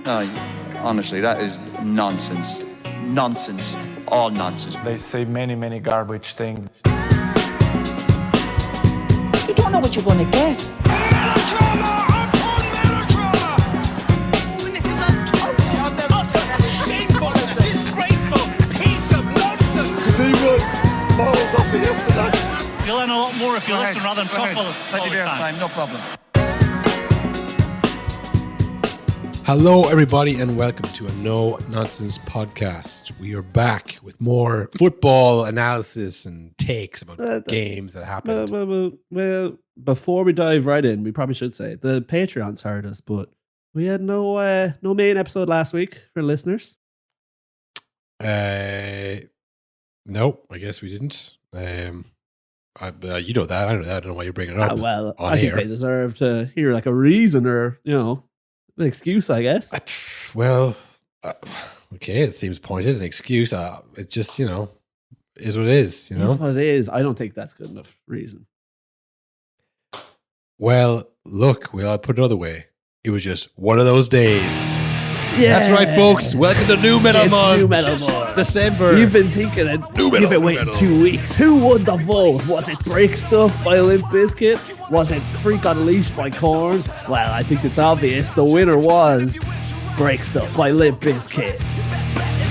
No, honestly, that is nonsense. Nonsense. All nonsense. They say many garbage things. You don't know what you're going to get. Melodrama upon melodrama! This is a utter, shameful, disgraceful piece of nonsense! He was miles off it yesterday. You'll learn a lot more if you listen rather than talk all Plenty the of time. time, no problem. Hello, everybody, and welcome to a No Nonsense podcast. We are back with more football analysis and takes about games that happened. Well, before we dive right in, we probably should say the Patreons heard us, but we had no main episode last week for listeners. No, I guess we didn't. You know that. I know that. I don't know why you're bringing it up. Well, on I think air. they deserve to hear like a reason or, an excuse, I guess. Well, okay, it seems pointed. An excuse. It just, is what it is, That's what it is. I don't think that's good enough reason. Well, look, I'll put it another way. It was just one of those days. Yeah. That's right, folks. Welcome to New Metal It's Month. New Metal Month. December. You've been thinking it. New metal, You've been new waiting metal. 2 weeks. Who won the vote? Was it Break Stuff by Limp Bizkit? Was it Freak Unleashed by Korn? Well, I think it's obvious. The winner was Break Stuff by Limp Bizkit.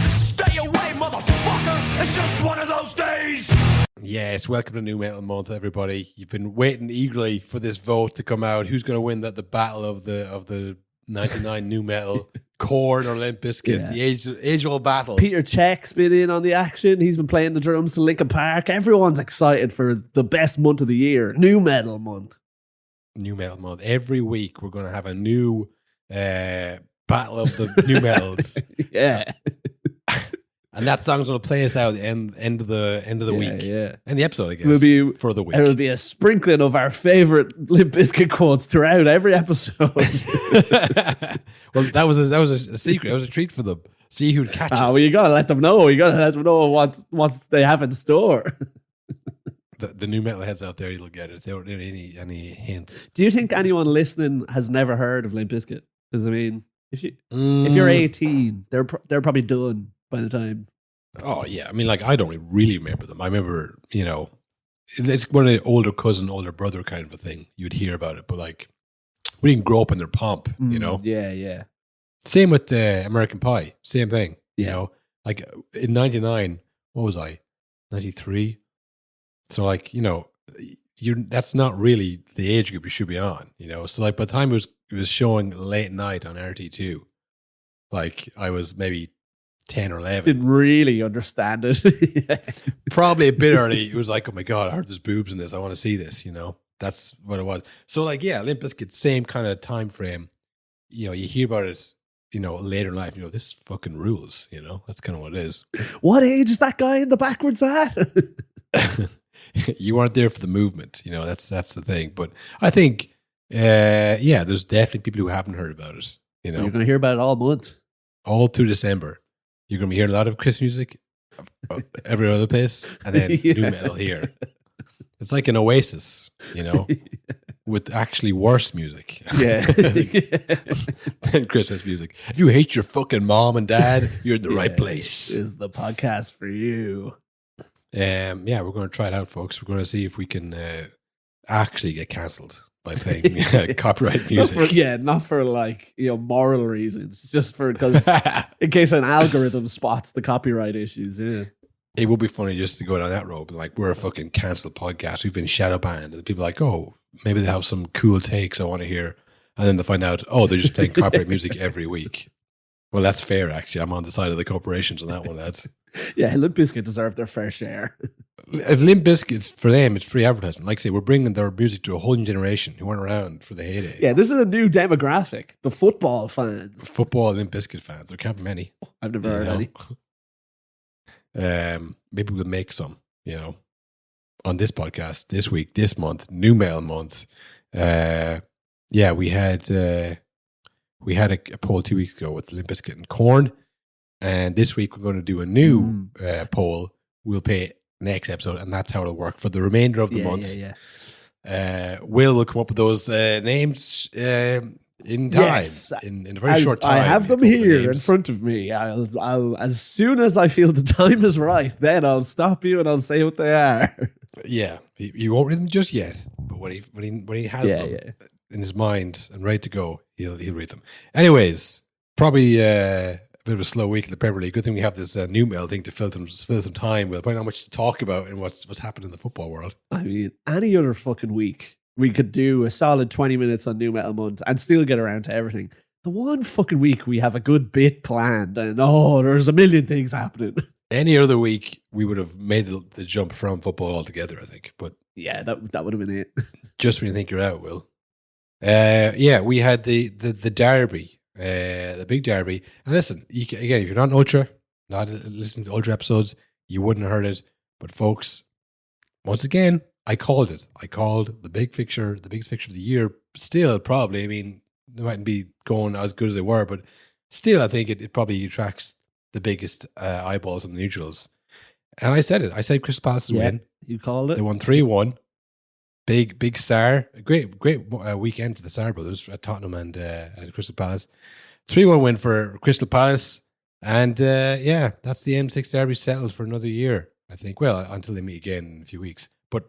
Stay away, motherfucker! It's just one of those days! Yes, welcome to New Metal Month, everybody. You've been waiting eagerly for this vote to come out. Who's going to win the battle of the 99 New Metal? Korn or Limp Bizkit? Yeah. The age-old battle. Peter Check's been in on the action. He's been playing the drums to Linkin Park. Everyone's excited for the best month of the year, New Metal Month. New Metal Month. Every week we're going to have a new battle of the New Metals. Yeah. And that song's going to play us out at the end of the week. Yeah. And the episode, I guess, for the week. There will be a sprinkling of our favorite Limp Bizkit quotes throughout every episode. Well, that was a secret. It was a treat for them. See who'd catch it. Well, you gotta let them know. You gotta let them know what they have in store. The new metal heads out there, you'll get it. If there weren't any hints. Do you think anyone listening has never heard of Limp Bizkit? Because I mean, if you're 18, they're probably done by the time. Oh yeah, I mean, like I don't really remember them. I remember, it's one of the older cousin, older brother kind of a thing. You'd hear about it, but like we didn't grow up in their pomp, Yeah. Same with American Pie. Same thing. Yeah. Like in '99, what was I? 93. So like, that's not really the age group you should be on. So like by the time it was showing late night on RT2, like I was maybe 10 or 11. Didn't really understand it. Probably a bit early. It was like, oh my God, I heard there's boobs in this. I want to see this, That's what it was. So like, yeah, Limp Bizkit, same kind of time frame. You hear about it, later in life, this fucking rules, That's kind of what it is. What age is that guy in the backwards at? You weren't there for the movement, that's the thing. But I think, there's definitely people who haven't heard about it, You're going to hear about it all month. all through December. You're going to be hearing a lot of Christmas music every other place, and then new metal here. It's like an oasis, with actually worse music Yeah. than Christmas music. If you hate your fucking mom and dad, you're in the right place. This is the podcast for you. We're going to try it out, folks. We're going to see if we can actually get cancelled by playing copyright music. Not for like, moral reasons, just because in case an algorithm spots the copyright issues. Yeah. It would be funny just to go down that road, but like we're a fucking cancelled podcast. We've been shadow banned, and people are like, oh, maybe they have some cool takes I want to hear, and then they find out, oh, they're just playing copyright music every week. Well, that's fair, actually. I'm on the side of the corporations on that one, lads. Yeah, Limp Bizkit deserve their fair share. If Limp Bizkit's for them, it's free advertisement. Like I say, we're bringing their music to a whole new generation who weren't around for the heyday. Yeah, this is a new demographic. The football fans. Football Limp Bizkit fans. There can't be many. I've never heard any. Maybe we'll make some, on this podcast this week, this month, New Metal Month. We had a poll 2 weeks ago with Limp Bizkit and Korn, and this week we're going to do a new poll. We'll pay next episode, and that's how it'll work for the remainder of the month. Will come up with those names in time, Yes. in a very short time. I have them a couple of here in names. front of me. I'll as soon as I feel the time is right, then I'll stop you and I'll say what they are. Yeah, he won't read them just yet, but when he has them in his mind and ready to go, he'll read them. Anyways, probably a bit of a slow week in the Premier League. Good thing we have this new mail thing to fill some time with. Probably not much to talk about in what's happened in the football world. I mean, any other fucking week, we could do a solid 20 minutes on New Metal Month and still get around to everything. The one fucking week we have a good bit planned and there's a million things happening. Any other week, we would have made the jump from football altogether, I think. But yeah, that would have been it. just when you think you're out, Will. We had the derby, the big derby. And listen, again, if you're not an ultra, not listening to ultra episodes, you wouldn't have heard it. But folks, once again, I called it. I called the biggest fixture of the year. Still, probably. I mean, they mightn't be going as good as they were, but still, I think it probably attracts the biggest eyeballs on the neutrals. And I said it. I said Crystal Palace would win. You called it. They won 3-1. Big star. A great weekend for the Star brothers at Tottenham and at Crystal Palace. 3-1 win for Crystal Palace. And that's the M6 derby settled for another year, I think. Well, until they meet again in a few weeks. But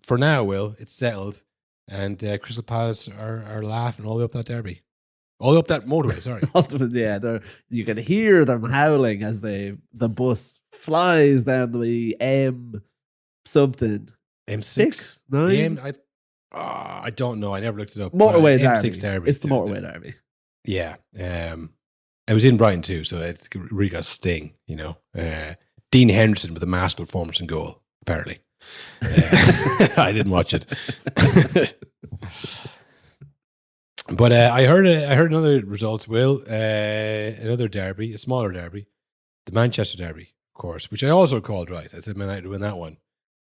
for now, Will, it's settled. And Crystal Palace are laughing all the way up that derby. All the way up that motorway, sorry. Yeah, you can hear them howling as the bus flies down the M something. M6? 9? I don't know. I never looked it up. Motorway M6 derby. derby. It's the motorway derby. Yeah. It was in Brighton too, so it really got a sting, you know. Dean Henderson with a massive performance in goal, apparently. I didn't watch it. But I heard another result, Will. Another derby, a smaller derby. The Manchester derby, of course, which I also called right. I said Man United win that one.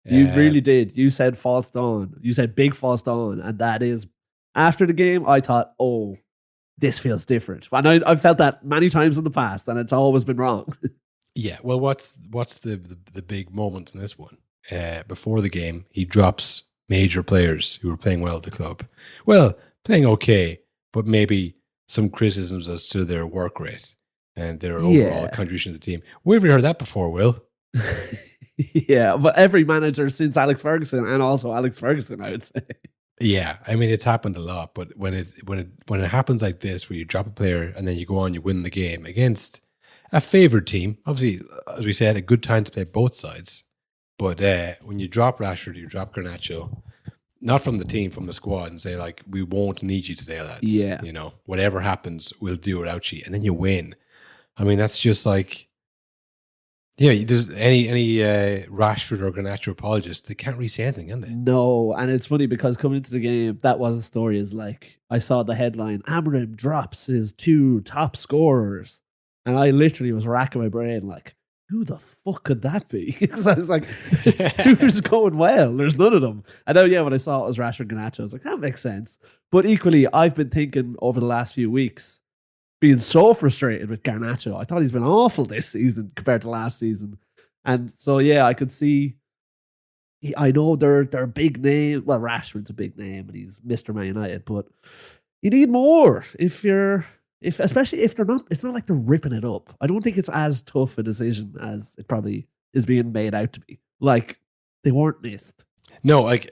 You really did. You said false dawn. You said big false dawn. And that is, after the game, I thought, this feels different. And I've felt that many times in the past, and it's always been wrong. Yeah, well, what's the big moment in this one? Before the game, he drops major players who were playing well at the club. Well, playing okay, but maybe some criticisms as to their work rate and their overall contribution to the team. Where have you heard that before, Will? Yeah, but every manager since Alex Ferguson, and also Alex Ferguson, I would say. Yeah, I mean, it's happened a lot, but when it happens like this, where you drop a player and then you go on, you win the game against a favoured team, obviously, as we said, a good time to play both sides. But when you drop Rashford, you drop Garnacho, not from the team, from the squad, and say, like, we won't need you today, lads. Yeah. You know, whatever happens, we'll do without you. And then you win. I mean, that's just like, there's any Rashford or Garnacho apologists, they can't really say anything, can they? No, and it's funny because coming into the game, that was the story, is like, I saw the headline, Amorim drops his 2 top scorers. And I literally was racking my brain like, who the fuck could that be? Because I was like, who's going well? There's none of them. And then, when I saw it was Rashford Garnacho, I was like, that makes sense. But equally, I've been thinking over the last few weeks, being so frustrated with Garnacho. I thought he's been awful this season compared to last season. And so, I could see, I know they're big name. Well, Rashford's a big name and he's Mr. Man United, but you need more especially if they're not, it's not like they're ripping it up. I don't think it's as tough a decision as it probably is being made out to be. Like, they weren't missed. No, like,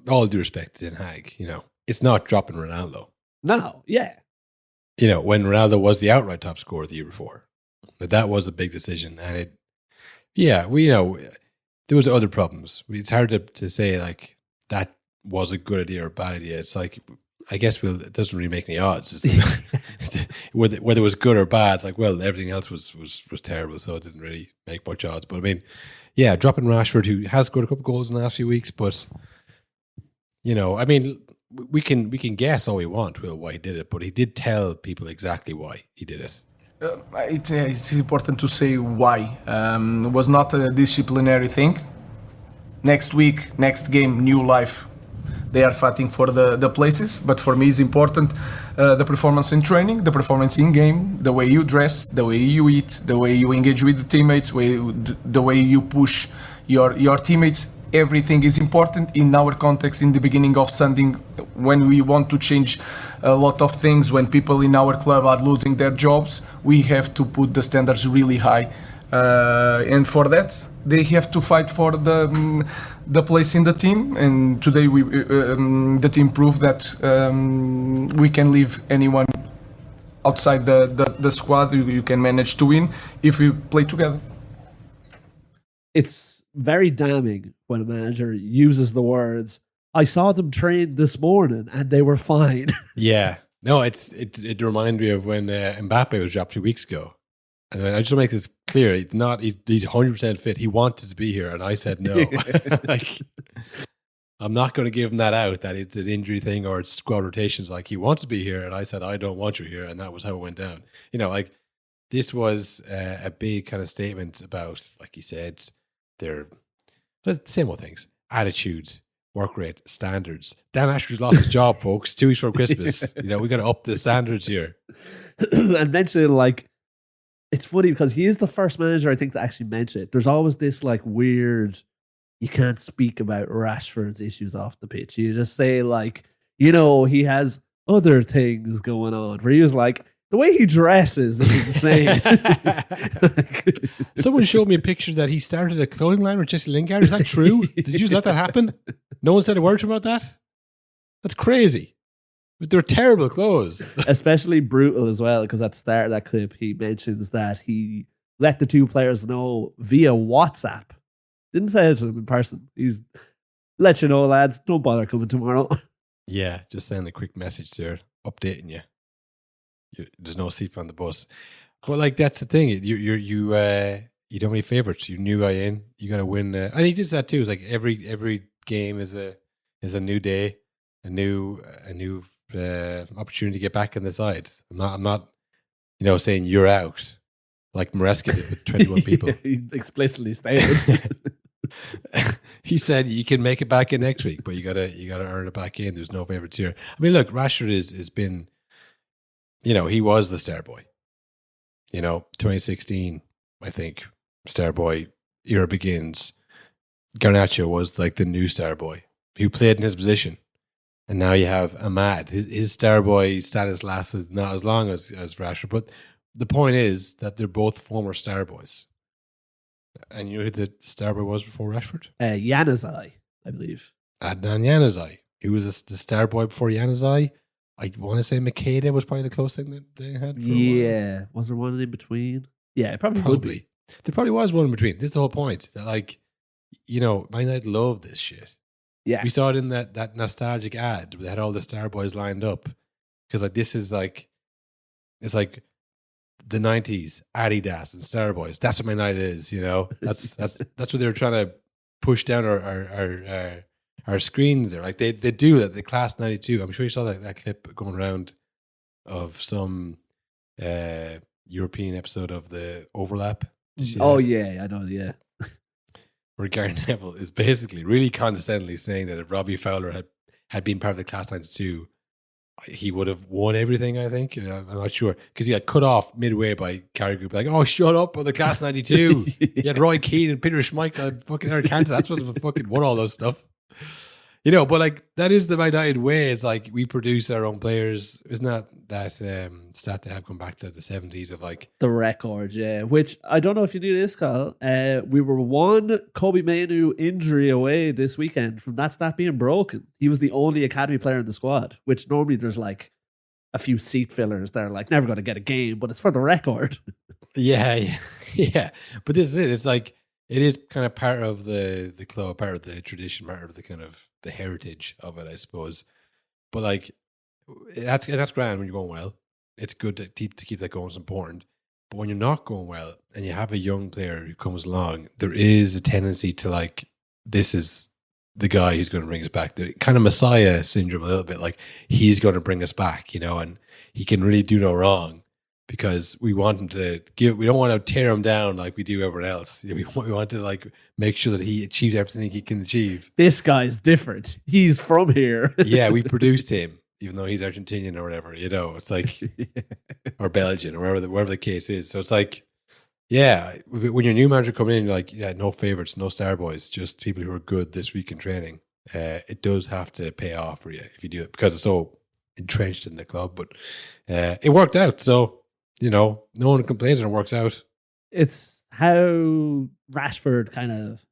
all due respect to Den Haag, it's not dropping Ronaldo. No, yeah. When Ronaldo was the outright top scorer the year before, that was a big decision. And there was other problems. It's hard to say, like, that was a good idea or a bad idea. It's like, I guess it doesn't really make any odds. Whether it was good or bad, it's like, well, everything else was terrible, so it didn't really make much odds. But I mean, dropping Rashford, who has scored a couple of goals in the last few weeks, but I mean, we can guess all we want, Will, why he did it, but he did tell people exactly why he did it. It's important to say why. It was not a disciplinary thing. Next week, next game, new life. They are fighting for the places, but for me it's important the performance in training, the performance in game, the way you dress, the way you eat, the way you engage with the teammates, the way you push your teammates. everything is important in our context. In the beginning of Sunday, when we want to change a lot of things, when people in our club are losing their jobs, we have to put the standards really high, and for that they have to fight for the place in the team. And today the team proved that we can leave anyone outside the squad. You can manage to win if you play together. It's very damning when a manager uses the words, "I saw them train this morning and they were fine." Yeah. No, it reminded me of when Mbappe was dropped 2 weeks ago. And I just want to make this clear. He's 100% fit. He wanted to be here and I said no. Like, I'm not going to give him that out, that it's an injury thing or it's squad rotations. Like, he wants to be here and I said, I don't want you here. And that was how it went down. You know, like, this was a big kind of statement about, like he said, their the same old things: attitude, work rate, standards. Dan Ashford's lost his job, folks. 2 weeks before Christmas. You know, we got to up the standards here. And mentioning, like, it's funny because he is the first manager, I think, to actually mention it. There's always this like weird, you can't speak about Rashford's issues off the pitch. You just say, like, you know, he has other things going on. Where he was like, the way he dresses is insane. Someone showed me a picture that he started a clothing line with Jesse Lingard. Is that true? Did you just let that happen? No one said a word to him about that? That's crazy. But they're terrible clothes. Especially brutal as well, because at the start of that clip, he mentions that he let the two players know via WhatsApp. Didn't say it to them in person. He's let you know, lads, don't bother coming tomorrow. Yeah, just send a quick message there, updating you. There's no seat on the bus. But like, that's the thing. You don't have any favorites. You new guy in. You got to win. And he does that too. It's like every game is a new day, a new opportunity to get back on the side. I'm not saying you're out like Maresca did with 21 people. He explicitly stated. He said you can make it back in next week, but you gotta earn it back in. There's no favorites here. I mean, look, Rashford has been. He was the star boy. 2016, I think, star boy era begins. Garnacho was like the new star boy who played in his position. And now you have Amad. His star boy status lasted not as long as Rashford. But the point is that they're both former star boys. And you know who the star boy was before Rashford? Januzaj, I believe. Adnan Januzaj. He was the star boy before Januzaj. I want to say Makeda was probably the closest thing that they had. Yeah. Was there one in between? Yeah, probably. There probably was one in between. This is the whole point. That, like, Man United love this shit. Yeah. We saw it in that nostalgic ad where they had all the star boys lined up. Because like this is like, it's like the 90s, Adidas and star boys. That's what Man United is, That's what they were trying to push down our screens there. Like they do that, the class 92. I'm sure you saw that clip going around of some European episode of the Overlap. Oh, yeah, I know, yeah. Where Gary Neville is basically really condescendingly saying that if Robbie Fowler had been part of the class 92, he would have won everything, I think. I'm not sure. Because he got cut off midway by Carragher, like, oh, shut up with the class 92. You had Roy Keane and Peter Schmeichel and fucking Eric Cantona. That's what fucking won all those stuff. But like that is the Man United way. It's like we produce our own players. Isn't that stat they have come back to the 70s of like the record, yeah. Which I don't know if you knew this, Kyle. We were one Kobe Mainoo injury away this weekend from that stat being broken. He was the only academy player in the squad, which normally there's like a few seat fillers that are like never going to get a game, but it's for the record. Yeah. But this is it. It's like it is kind of part of the club, part of the tradition, part of the kind of the heritage of it, I suppose. But like that's grand when you're going well. It's good to keep that going. It's important. But when you're not going well and you have a young player who comes along, there is a tendency to like, this is the guy who's going to bring us back. The kind of Messiah syndrome a little bit, like he's going to bring us back, and he can really do no wrong. Because we want him to we don't want to tear him down like we do everyone else. We want to like make sure that he achieves everything he can achieve. This guy's different. He's from here. Yeah, we produced him, even though he's Argentinian or whatever. It's like, or Belgian or wherever the case is. So it's like, Yeah, when your new manager coming in, you're like, yeah, no favorites, no star boys, just people who are good this week in training. It does have to pay off for you if you do it because it's so entrenched in the club. But it worked out, so no one complains when it works out. It's how Rashford kind of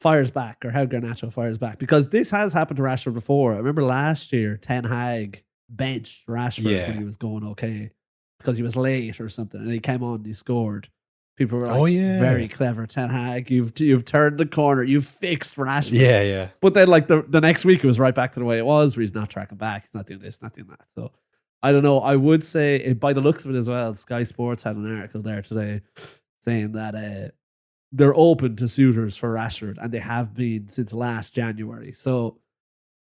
fires back, or how Garnacho fires back, because this has happened to Rashford before. I remember last year, Ten Hag benched Rashford when he was going okay because he was late or something, and he came on and he scored. People were like, very clever, Ten Hag. You've turned the corner. You've fixed Rashford. Yeah. But then like the next week, it was right back to the way it was, where he's not tracking back. He's not doing this, not doing that. So I don't know. I would say, by the looks of it as well, Sky Sports had an article there today saying that they're open to suitors for Rashford, and they have been since last January. So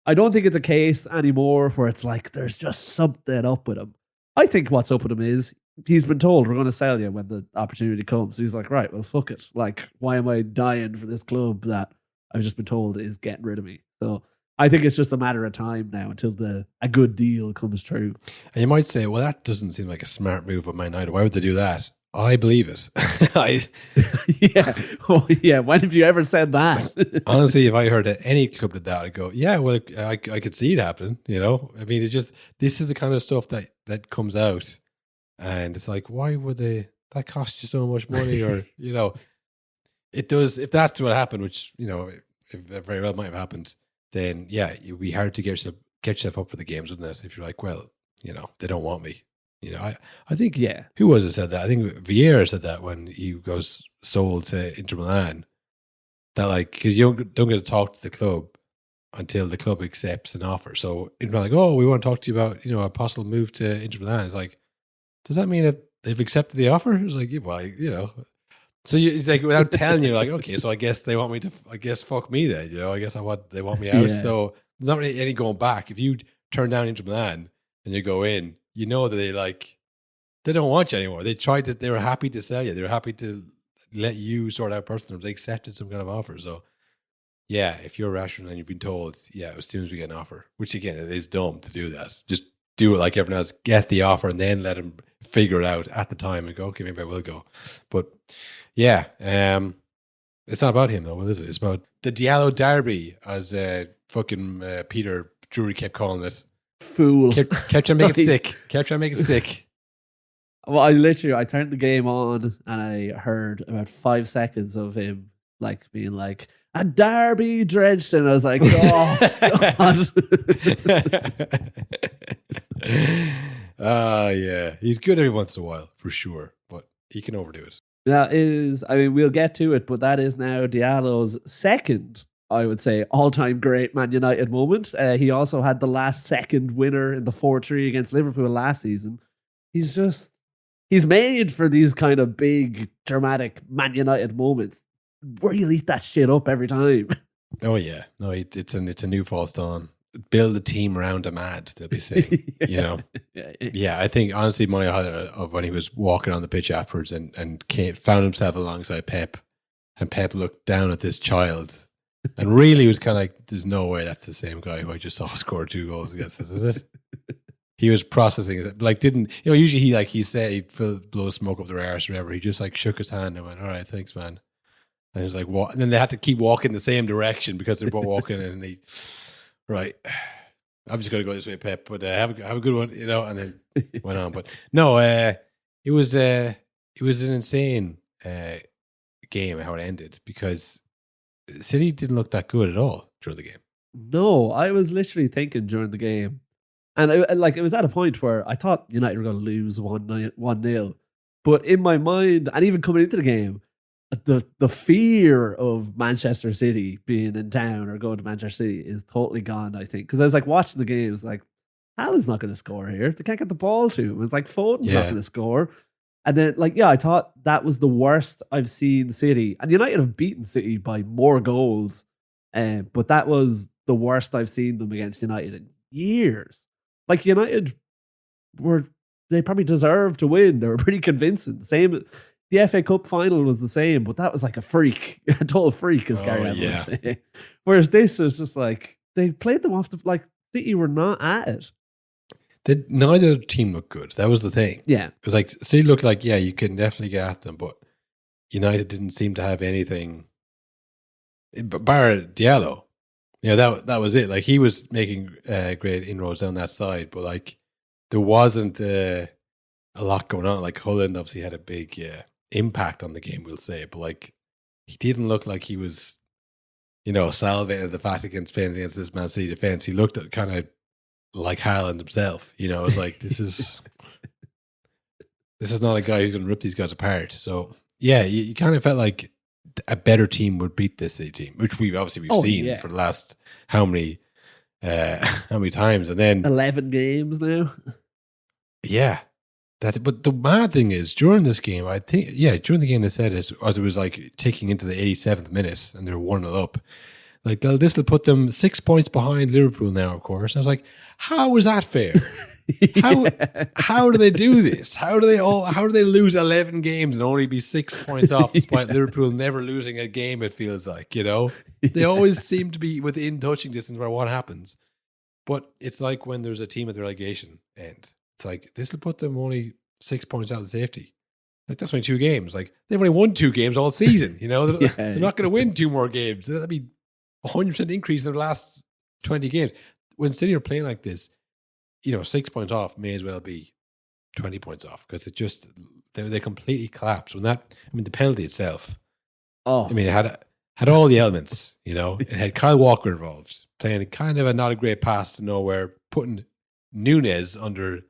I don't think it's a case anymore where it's like there's just something up with him. I think what's up with him is he's been told we're going to sell you when the opportunity comes. So he's like, right, well, fuck it. Like, why am I dying for this club that I've just been told is getting rid of me? So I think it's just a matter of time now until a good deal comes true. And you might say, well, that doesn't seem like a smart move of Man United. Why would they do that? I believe it. Yeah. When have you ever said that? Honestly, if I heard that any club did that, I'd go, yeah, well, I could see it happening. I mean, this is the kind of stuff that comes out, and it's like, why would that cost you so much money? Or, it does, if that's what happened, which, it very well might have happened, then yeah, it'd be hard to get yourself up for the games, wouldn't it? If you're like, well, they don't want me. I think, who was it said that? I think Vieira said that when he goes sold to Inter Milan, that like, because you don't get to talk to the club until the club accepts an offer. So Inter like, oh, we want to talk to you about, a possible move to Inter Milan. It's like, does that mean that they've accepted the offer? It's like, well, so it's like, without telling you, like, okay, so I guess they want me to, fuck me then, I guess they want me out. Yeah. So there's not really any going back. If you turn down Inter Milan and you go in, that they don't want you anymore. They were happy to sell you. They were happy to let you sort out personal. They accepted some kind of offer. So yeah, if you're Rashford and you've been told, as soon as we get an offer, which again, it is dumb to do that. Just do it like everyone else, get the offer and then let him figure it out at the time and go, okay, maybe I will go. But yeah, it's not about him though, is it? It's about the Diallo Derby, as fucking Peter Drury kept calling it. Fool. Kept trying to make it stick. Kept trying to make it stick. Well, I turned the game on and I heard about 5 seconds of him like being like, a derby drenched, and I was like, oh God. Yeah. He's good every once in a while, for sure, but he can overdo it. That is, we'll get to it, but that is now Diallo's second, I would say, all-time great Man United moment. He also had the last second winner in the 4-3 against Liverpool last season. He's made for these kind of big, dramatic Man United moments where you eat that shit up every time. Oh yeah, no, it's a new false dawn. Build a team around Amad, they'll be saying. Yeah, I think honestly, my highlight of when he was walking on the pitch afterwards and found himself alongside Pep, and Pep looked down at this child. And really was kind of like, there's no way that's the same guy who I just saw score 2 goals against us, is it? He was processing it. Like, usually he said he'd blow smoke up their arse or whatever. He just like shook his hand and went, all right, thanks, man. And he was like, what? And then they had to keep walking the same direction because they're both walking and right, I'm just going to go this way, Pep, but have a good one, and then went on. But no, it was an insane game how it ended, because City didn't look that good at all during the game. No, I was literally thinking during the game, and it was at a point where I thought United were going to lose 1-0, but in my mind, and even coming into the game, the fear of Manchester City being in town or going to Manchester City is totally gone, I think. Because I was like watching the game, it's like, Haaland's not going to score here. They can't get the ball to him. It's like Foden's not going to score. And then, I thought that was the worst I've seen City. And United have beaten City by more goals. But that was the worst I've seen them against United in years. Like, United they probably deserved to win. They were pretty convincing. The FA Cup final was the same, but that was like a total freak, as Gary Neville would say. Whereas this is just like, they played them off City were not at it. Neither team looked good. That was the thing. Yeah. It was like, City looked like, you can definitely get at them, but United didn't seem to have anything. Bar Diallo, that was it. Like, he was making great inroads down that side, but like there wasn't a lot going on. Like, Holland obviously had a big impact on the game, we'll say, but like he didn't look like he was, salivating the fact against playing against this Man City defense. He looked kind of like Haaland himself. It was like this is not a guy who's going to rip these guys apart. So yeah, you kind of felt like a better team would beat this City team, which we've seen for the last how many times, and then 11 games now. Yeah, that's it. But the mad thing is, during this game, I think, during the game, they said as it was like ticking into the 87th minute, and they're 1-0 up. Like, this will put them 6 points behind Liverpool now. Of course, I was like, how is that fair? How do they do this? How do they lose 11 games and only be 6 points off, despite Liverpool never losing a game? It feels like, they always seem to be within touching distance where what happens. But it's like when there's a team at the relegation end. It's like, this will put them only 6 points out of safety. Like, that's only 2 games. Like, they've only won 2 games all season. They're not going to win 2 more games. That'd be 100% increase in the last 20 games. When City are playing like this, 6 points off may as well be 20 points off, because they completely collapsed. The penalty itself. It had all the elements. It had Kyle Walker involved, playing kind of not a great pass to nowhere, putting Nunes under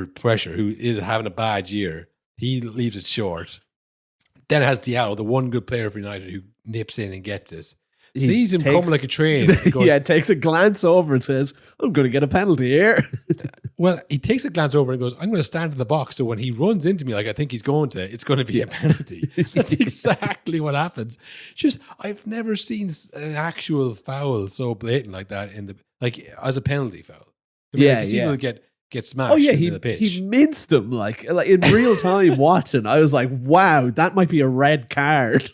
pressure, who is having a bad year. He leaves it short. Then it has Diallo, the one good player for United, who nips in and gets this. Sees him coming like a train. Goes, takes a glance over and says, I'm going to get a penalty here. Well, he takes a glance over and goes, I'm going to stand in the box, so when he runs into me like I think he's going to, it's going to be a penalty. That's exactly what happens. Just, I've never seen an actual foul so blatant like that as a penalty foul. You see people get smashed into the pitch. He minced them like in real time watching. I was like, wow, that might be a red card.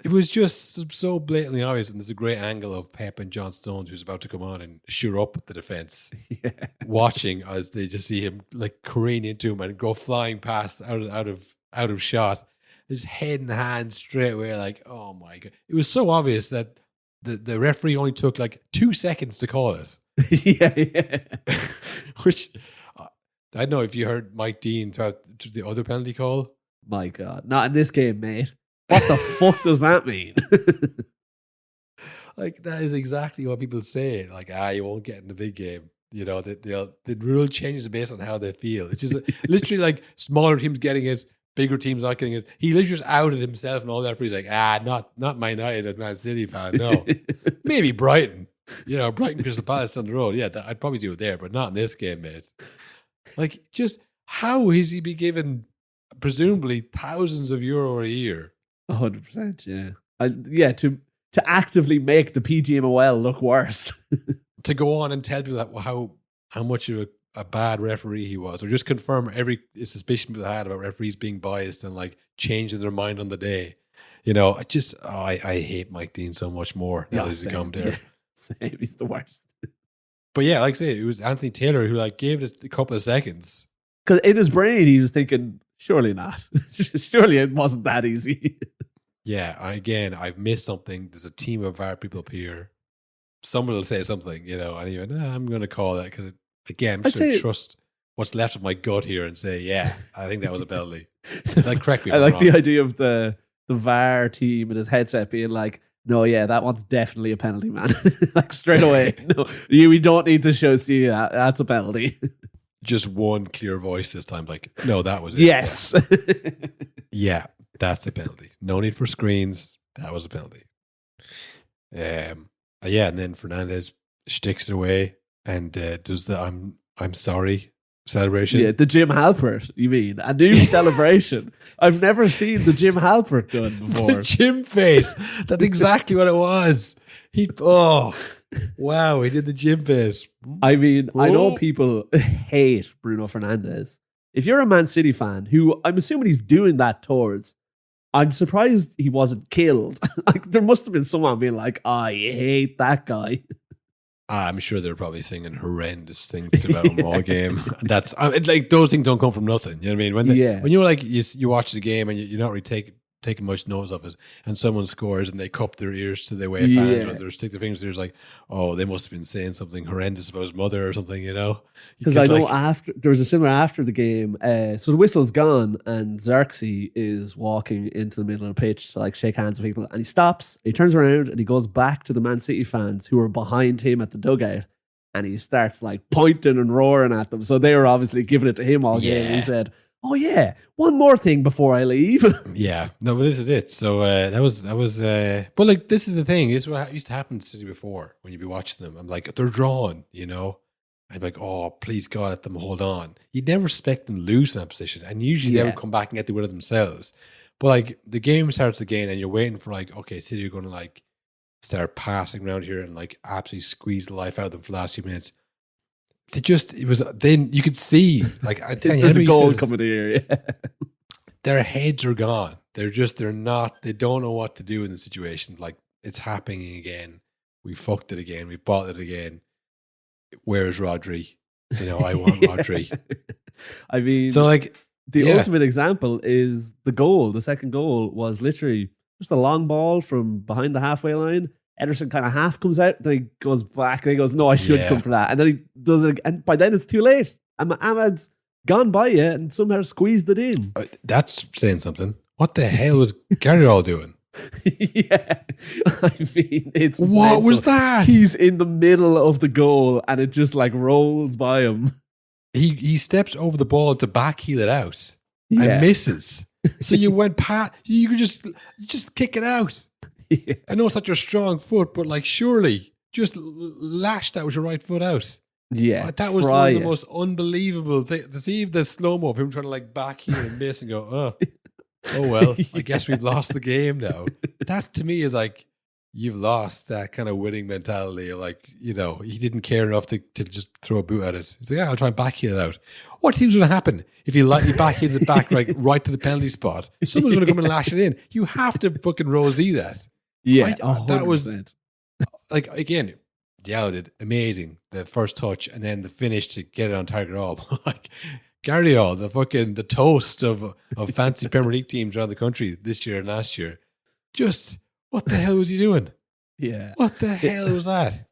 It was just so blatantly obvious, and there's a great angle of Pep and John Stones, who's about to come on and shore up the defense, watching as they just see him like careen into him and go flying past out of shot, his head and hand straight away. Like, oh my god, it was so obvious that the referee only took like 2 seconds to call it. Which I don't know if you heard Mike Dean throughout the other penalty call. My God, not in this game, mate. What the fuck does that mean? Like, that is exactly what people say. Like, you won't get in the big game. The rule changes based on how they feel. It's just literally like smaller teams getting it, bigger teams not getting it. He literally just outed himself and all that. He's like, not Man United and Man City fan. No, maybe Brighton. Brighton Crystal Palace down the road. Yeah, I'd probably do it there, but not in this game, mate. Like, just how is he be given presumably thousands of euro a year? 100%, yeah. To actively make the PGMOL look worse. To go on and tell people that how much of a bad referee he was, or just confirm every suspicion people had about referees being biased and like changing their mind on the day. I hate Mike Dean so much more now as a commentator. Yeah. Same, he's the worst. But yeah, like I say, it was Anthony Taylor who like gave it a couple of seconds. Because in his brain, he was thinking, surely not. Surely it wasn't that easy. Yeah, I've missed something. There's a team of VAR people up here. Someone will say something, and he went, I'm going to call that because, again, I'm just going to trust what's left of my gut here and say, yeah, I think that was a penalty. Like, correct me if I I'm like wrong. the idea of the VAR team and his headset being like, no, yeah, that one's definitely a penalty, man. Like, straight away. No, we don't need to show you that. That's a penalty. Just one clear voice this time. Like, no, that was it. Yes. Yeah, that's a penalty. No need for screens. That was a penalty. And then Fernandez sticks it away and does the I'm sorry celebration. Yeah, the Jim Halpert, you mean? A new celebration. I've never seen the Jim Halpert done before. The Jim face. That's exactly what it was. Wow, he did the Jim face. I mean, I know people hate Bruno Fernandes. If you're a Man City fan, who I'm assuming he's doing that towards, I'm surprised he wasn't killed. Like, there must have been someone being like, I hate that guy. I'm sure they're probably singing horrendous things about him all game. That's like, those things don't come from nothing. You know what I mean? When you're like, you watch the game and you're not really taking much notice of it, and someone scores and they cup their ears to the away fans, or they stick their fingers. There's like, oh, they must have been saying something horrendous about his mother or something, you know? Because I know after there was a similar after the game. So the whistle's gone, and Xerxes is walking into the middle of the pitch to like shake hands with people, and he stops. He turns around and he goes back to the Man City fans who are behind him at the dugout, and he starts like pointing and roaring at them. So they were obviously giving it to him all game. He said, "Oh yeah, one more thing before I leave." Yeah, no, but this is it. So that was. But like, this is the thing. This is what used to happen to City before when you'd be watching them. I'm like, they're drawn, you know. I'm like, oh, please God, let them hold on. You'd never expect them to lose in that position, and usually they would come back and get the winner themselves. But like, the game starts again, and you're waiting for like, okay, City are going to like start passing around here and like absolutely squeeze the life out of them for the last few minutes. Then you could see, like, I tell you, there's a goal coming here. Yeah. Their heads are gone. They don't know what to do in the situation. Like, it's happening again. We fucked it again. We bought it again. Where is Rodri? You know, I want Rodri. I mean, so like, the ultimate example is the goal. The second goal was literally just a long ball from behind the halfway line. Ederson kind of half comes out, then he goes back, and he goes, "No, I should come for that." And then he does it, and by then it's too late. Amad's gone by you and somehow squeezed it in. That's saying something. What the hell was Garnacho doing? Yeah, I mean, it's what mental. Was that? He's in the middle of the goal, and it just like rolls by him. He steps over the ball to backheel it out and misses. So you went past. You could just kick it out. Yeah. I know it's not your strong foot, but like, surely just lash that with your right foot out. Yeah, that was one of the most unbelievable things. To see the slow-mo of him trying to like backheel and miss and go, oh well, I guess we've lost the game now. That to me is like, you've lost that kind of winning mentality. Like, you know, he didn't care enough to just throw a boot at it. He's like, I'll try and backheel it out. What do you think's going to happen if he backheels it back right to the penalty spot? Someone's going to come and lash it in. You have to fucking Rosie that. Yeah, that was like, again, Diallo did amazing. The first touch and then the finish to get it on target all. Like, Guardiola, the toast of fancy Premier League teams around the country this year and last year. Just, what the hell was he doing? Yeah. What the hell was that?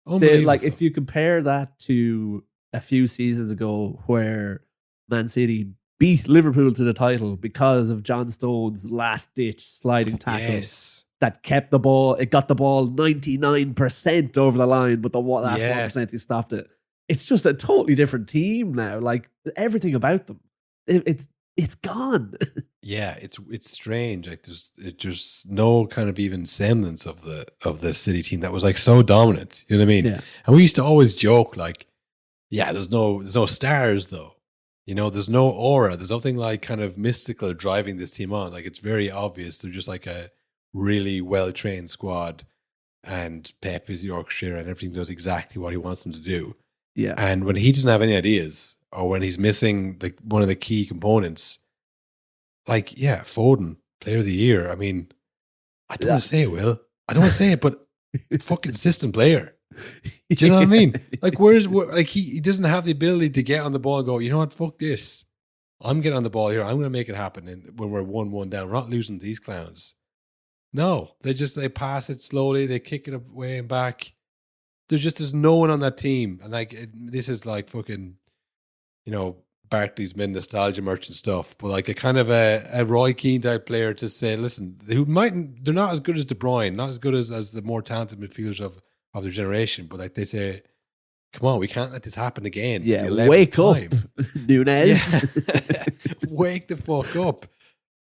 Unbelievable. Like, if you compare that to a few seasons ago where Man City beat Liverpool to the title because of John Stones' last-ditch sliding tackle that kept the ball. It got the ball 99% over the line, but the last 1% he stopped it. It's just a totally different team now. Like, everything about them, it's gone. Yeah, it's strange. Like, there's no kind of even semblance of the City team that was like so dominant. You know what I mean? Yeah. And we used to always joke like, yeah, there's no stars though. You know, there's no aura. There's nothing like kind of mystical driving this team on. Like, it's very obvious. They're just like a really well-trained squad, and Pep is the orchestrator, and everything does exactly what he wants them to do. Yeah. And when he doesn't have any ideas, or when he's missing one of the key components, like, Foden, player of the year. I mean, I don't want to say it, Will. I don't want to say it, but fucking consistent player. Do you know what I mean? Like, like he doesn't have the ability to get on the ball and go, you know what, fuck this. I'm getting on the ball here. I'm going to make it happen. And when we're 1-1 down, we're not losing to these clowns. No, they pass it slowly. They kick it away and back. There's no one on that team. And like, this is like fucking, you know, Barkley's been nostalgia merchant stuff, but like a kind of a Roy Keane type player to say, listen, they're not as good as De Bruyne, not as good as the more talented midfielders of their generation, but like they say, come on, we can't let this happen again. Yeah, wake up, Nunes. Yeah. Wake the fuck up.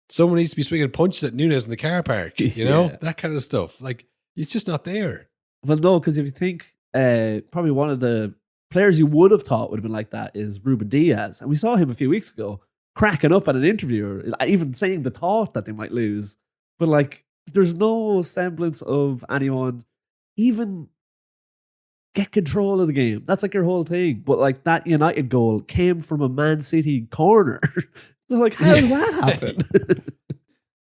Someone needs to be swinging punches at Nunes in the car park, you know? That kind of stuff. Like, it's just not there. Well, no, because if you think probably one of the players you would have thought would have been like that is Ruben Diaz. And we saw him a few weeks ago cracking up at an interviewer, even saying the thought that they might lose. But like, there's no semblance of anyone even get control of the game. That's like your whole thing. But like, that United goal came from a Man City corner. So like, how did that happen?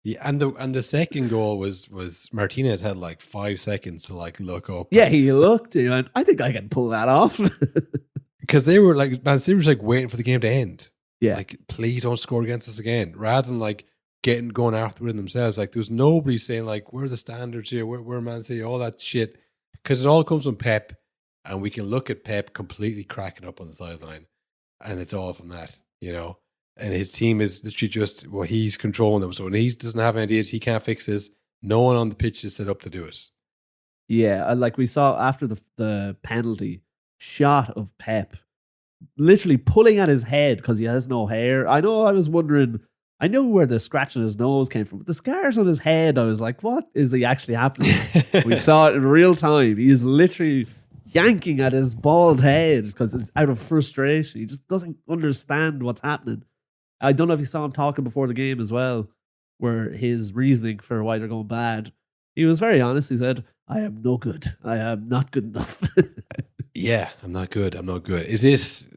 Yeah, and the second goal was Martinez had like 5 seconds to like look up. Yeah, he looked and he went, I think I can pull that off. Because they were like, Man City was like waiting for the game to end. Yeah. Like, please don't score against us again. Rather than like going after it themselves. Like there was nobody saying like, "Where are the standards here? Where Man City?" All that shit, because it all comes from Pep, and we can look at Pep completely cracking up on the sideline, and it's all from that, you know. And his team is literally just he's controlling them. So when he doesn't have any ideas, he can't fix this. No one on the pitch is set up to do it. Yeah, like we saw after the penalty shot of Pep, literally pulling at his head because he has no hair. I know. I was wondering. I know where the scratch on his nose came from, but the scars on his head, I was like, "What is he actually happening?" We saw it in real time. He is literally yanking at his bald head because it's out of frustration. He just doesn't understand what's happening. I don't know if you saw him talking before the game as well, where his reasoning for why they're going bad. He was very honest. He said, "I am no good. I am not good enough." Yeah, I'm not good. I'm not good. Is this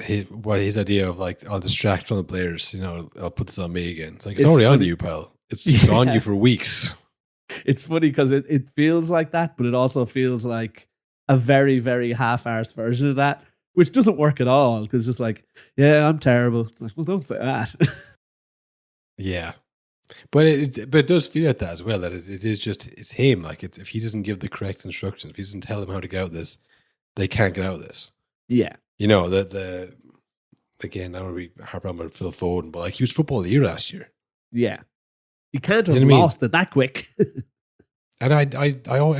his idea of like, I'll distract from the players, you know, I'll put this on me again. It's like, it's already funny. On you, pal. It's on you for weeks. It's funny because it feels like that, but it also feels like a very, very half-arsed version of that, which doesn't work at all. Because it's just like, yeah, I'm terrible. It's like, well, don't say that. Yeah. But it does feel like that as well, that it is just, it's him. Like, if he doesn't give the correct instructions, if he doesn't tell them how to get out of this, they can't get out of this. Yeah. You know, again, I don't want to be harping on about Phil Foden, but like, he was football of the year last year. Yeah. He can't have lost it that quick. And I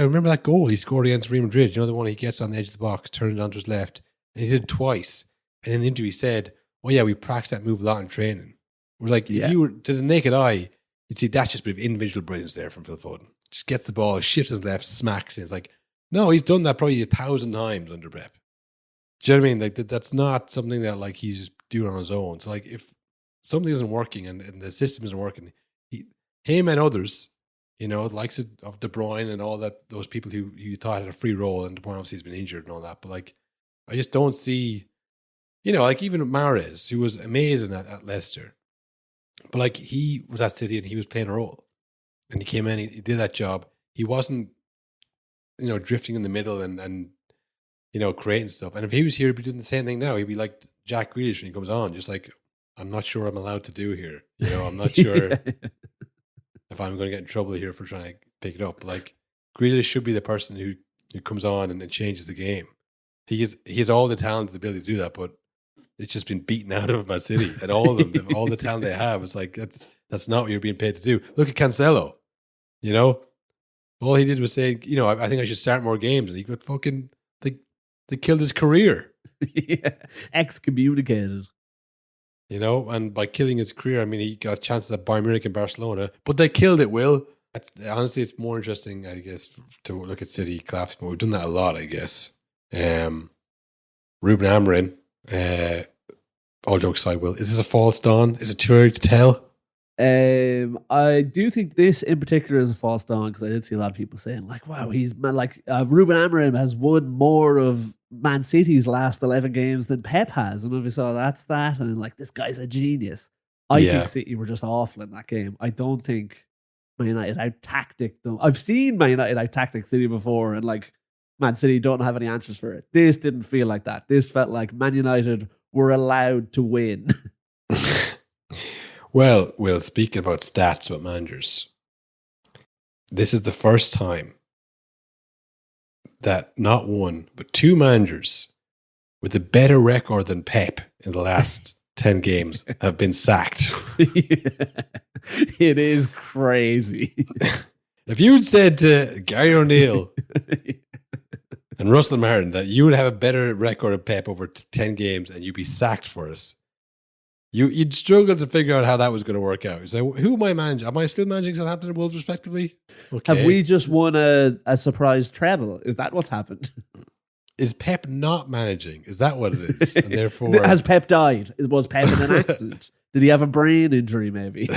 remember that goal he scored against Real Madrid. You know, the one he gets on the edge of the box, turned it onto his left, and he did it twice. And in the interview, he said, "Oh yeah, we practiced that move a lot in training." We're like, if you were to the naked eye, you'd see that's just a bit of individual brilliance there from Phil Foden. Just gets the ball, shifts his left, smacks it. It's like, no, he's done that probably 1,000 times under Pep. Do you know what I mean? Like that's not something that like he's just doing on his own. So like, if something isn't working and the system isn't working, him and others, you know, likes of De Bruyne and all that, those people who you thought had a free role, and De Bruyne obviously has been injured and all that. But like, I just don't see, you know, like even Mahrez, who was amazing at Leicester, but like he was at City and he was playing a role, and he came in, he did that job. He wasn't, you know, drifting in the middle and you know, creating stuff. And if he was here, he'd be doing the same thing now. He'd be like Jack Grealish when he comes on, just like, I'm not sure I'm allowed to do here. You know, I'm not sure if I'm going to get in trouble here for trying to pick it up. Like, Grealish should be the person who comes on and changes the game. He has all the talent, the ability to do that, but it's just been beaten out of Man City. And all of them, all the talent they have, it's like, that's not what you're being paid to do. Look at Cancelo, you know? All he did was say, you know, I think I should start more games. And he got fucking, they killed his career. Yeah, excommunicated. You know, and by killing his career, I mean, he got chances at Bayern Munich and Barcelona, but they killed it, Will. Honestly, it's more interesting, I guess, to look at City collapsing, but we've done that a lot, I guess. Ruben Amorim, all jokes aside, Will, is this a false dawn? Is it too early to tell? I do think this in particular is a false dawn, because I did see a lot of people saying like, wow, he's like Ruben Amorim has won more of Man City's last 11 games than Pep has. And if you saw that stat, and like, this guy's a genius. I think City were just awful in that game. I don't think Man United out-tacticked them. I've seen Man United out-tactic City before, and like, Man City don't have any answers for it. This didn't feel like that. This felt like Man United were allowed to win. Well, speaking about stats with managers, this is the first time that not one, but two managers with a better record than Pep in the last 10 games have been sacked. It is crazy. If you had said to Gary O'Neill and Russell Martin that you would have a better record of Pep over 10 games and you'd be sacked for us, you'd struggle to figure out how that was going to work out. So, who am I managing? Am I still managing Southampton and Wolves respectively? Okay. Have we just won a surprise treble? Is that what's happened? Is Pep not managing? Is that what it is? And therefore, has Pep died? Was Pep in an accident? Did he have a brain injury? Maybe.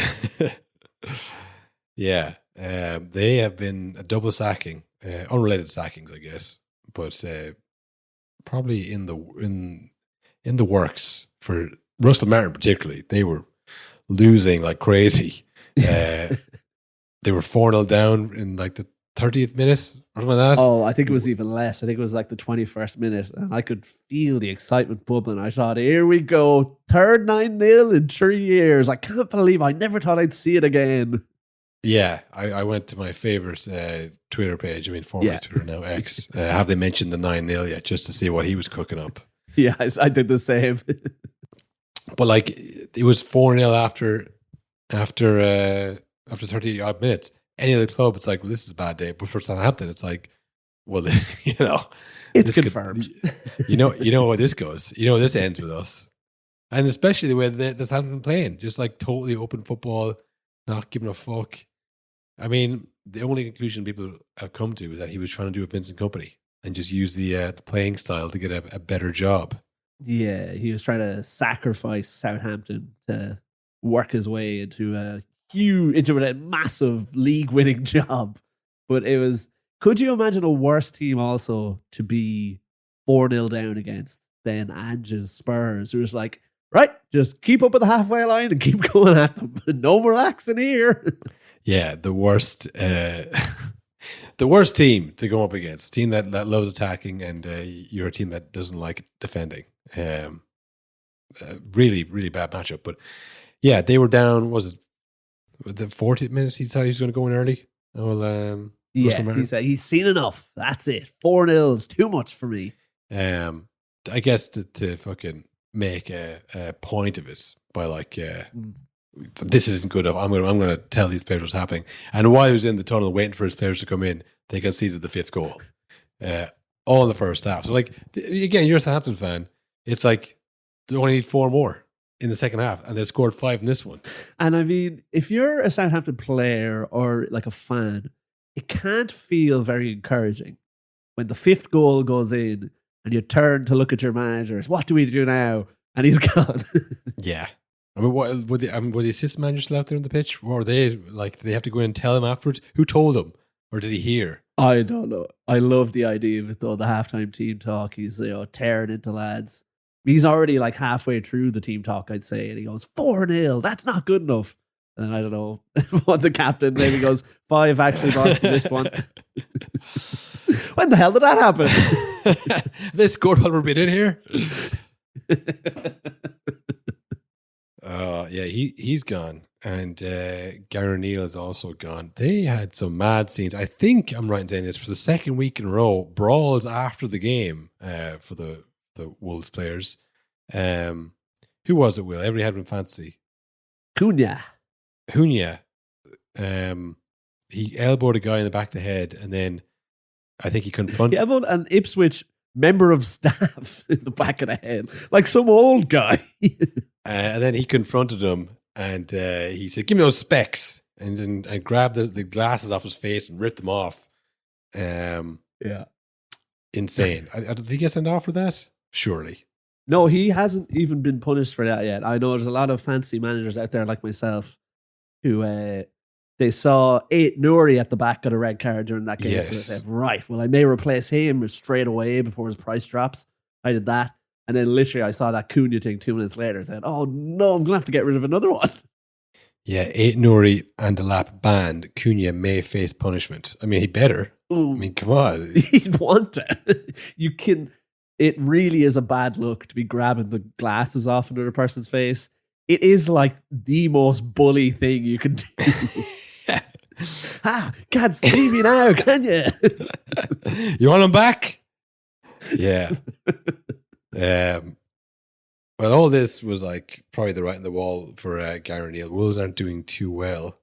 Yeah, they have been a double sacking, unrelated sackings, I guess, but probably in the works for Russell Martin particularly. They were losing like crazy. They were 4-0 down in like the 30th minute or something like that. Oh, I think it was even less. I think it was like the 21st minute, and I could feel the excitement bubbling. I thought, here we go. Third 9-0 in 3 years. I can't believe I never thought I'd see it again. Yeah, I went to my favorite Twitter page. I mean, formerly Twitter, now X. Have they mentioned the 9-0 yet? Just to see what he was cooking up. Yeah, I did the same. But like, it was 4-0 after 30 odd minutes. Any other club, it's like, well, this is a bad day. But for Southampton, it's like, well, you know, it's confirmed. You know how this goes. You know, this ends with us, and especially the way that Southampton playing, just like totally open football, not giving a fuck. I mean, the only conclusion people have come to is that he was trying to do a Vincent Kompany and just use the playing style to get a better job. Yeah, he was trying to sacrifice Southampton to work his way into a massive league-winning job. But it was, could you imagine a worse team also to be 4-0 down against than Ange's Spurs, who was like, right, just keep up at the halfway line and keep going at them. No relaxing here. Yeah, the worst team to go up against. Team that loves attacking, and you're a team that doesn't like defending. Really, really bad matchup. But yeah, they were down, was it the 40th minutes he decided he was going to go in early? He said he's seen enough. That's it. 4-0 is too much for me. I guess to fucking make a point of it by like, this isn't good enough. I'm going to tell these players what's happening. And while he was in the tunnel waiting for his players to come in, they conceded the 5th goal, all in the first half. So like, again, you're a Southampton fan. It's like they only need 4 more in the second half, and they scored 5 in this one. And I mean, if you're a Southampton player or like a fan, it can't feel very encouraging when the 5th goal goes in and you turn to look at your managers. What do we do now? And he's gone. Yeah. I mean, were the assistant managers still out there on the pitch? Or were they like, did they have to go in and tell him afterwards? Who told him? Or did he hear? I don't know. I love the idea of it though. The halftime team talk. He's tearing into lads. He's already like halfway through the team talk, I'd say, and he goes 4-0. That's not good enough. And I don't know what the captain maybe goes 5 actually, boss, for this one. When the hell did that happen? They scored while we're being in here. Yeah, he's gone, and Gary O'Neill is also gone. They had some mad scenes. I think I'm right in saying this, for the second week in a row, brawls after the game for the Wolves players. Who was it, Will? Everybody had him in fantasy. Cunha. He elbowed a guy in the back of the head, and then I think he confronted... He elbowed an Ipswich member of staff in the back of the head, like some old guy. And then he confronted him, and he said, "Give me those specs," and grabbed the glasses off his face and ripped them off. Yeah. Insane. Did he get sent off for that? Surely. No, he hasn't even been punished for that yet. I know there's a lot of fancy managers out there like myself who they saw Nouri at the back got a red card during that game. Yes. So they said, right, well, I may replace him straight away before his price drops. I did that. And then literally I saw that Cunha thing 2 minutes later and said, oh no, I'm going to have to get rid of another one. Yeah, Nouri and Delap banned. Cunha may face punishment. I mean, he better. Ooh. I mean, come on. He'd want to. It really is a bad look to be grabbing the glasses off another person's face. It is like the most bully thing you can do. Can't see me now, can you? You want him back? Yeah. Well, all this was like probably the right in the wall for Gary O'Neill. Wolves aren't doing too well.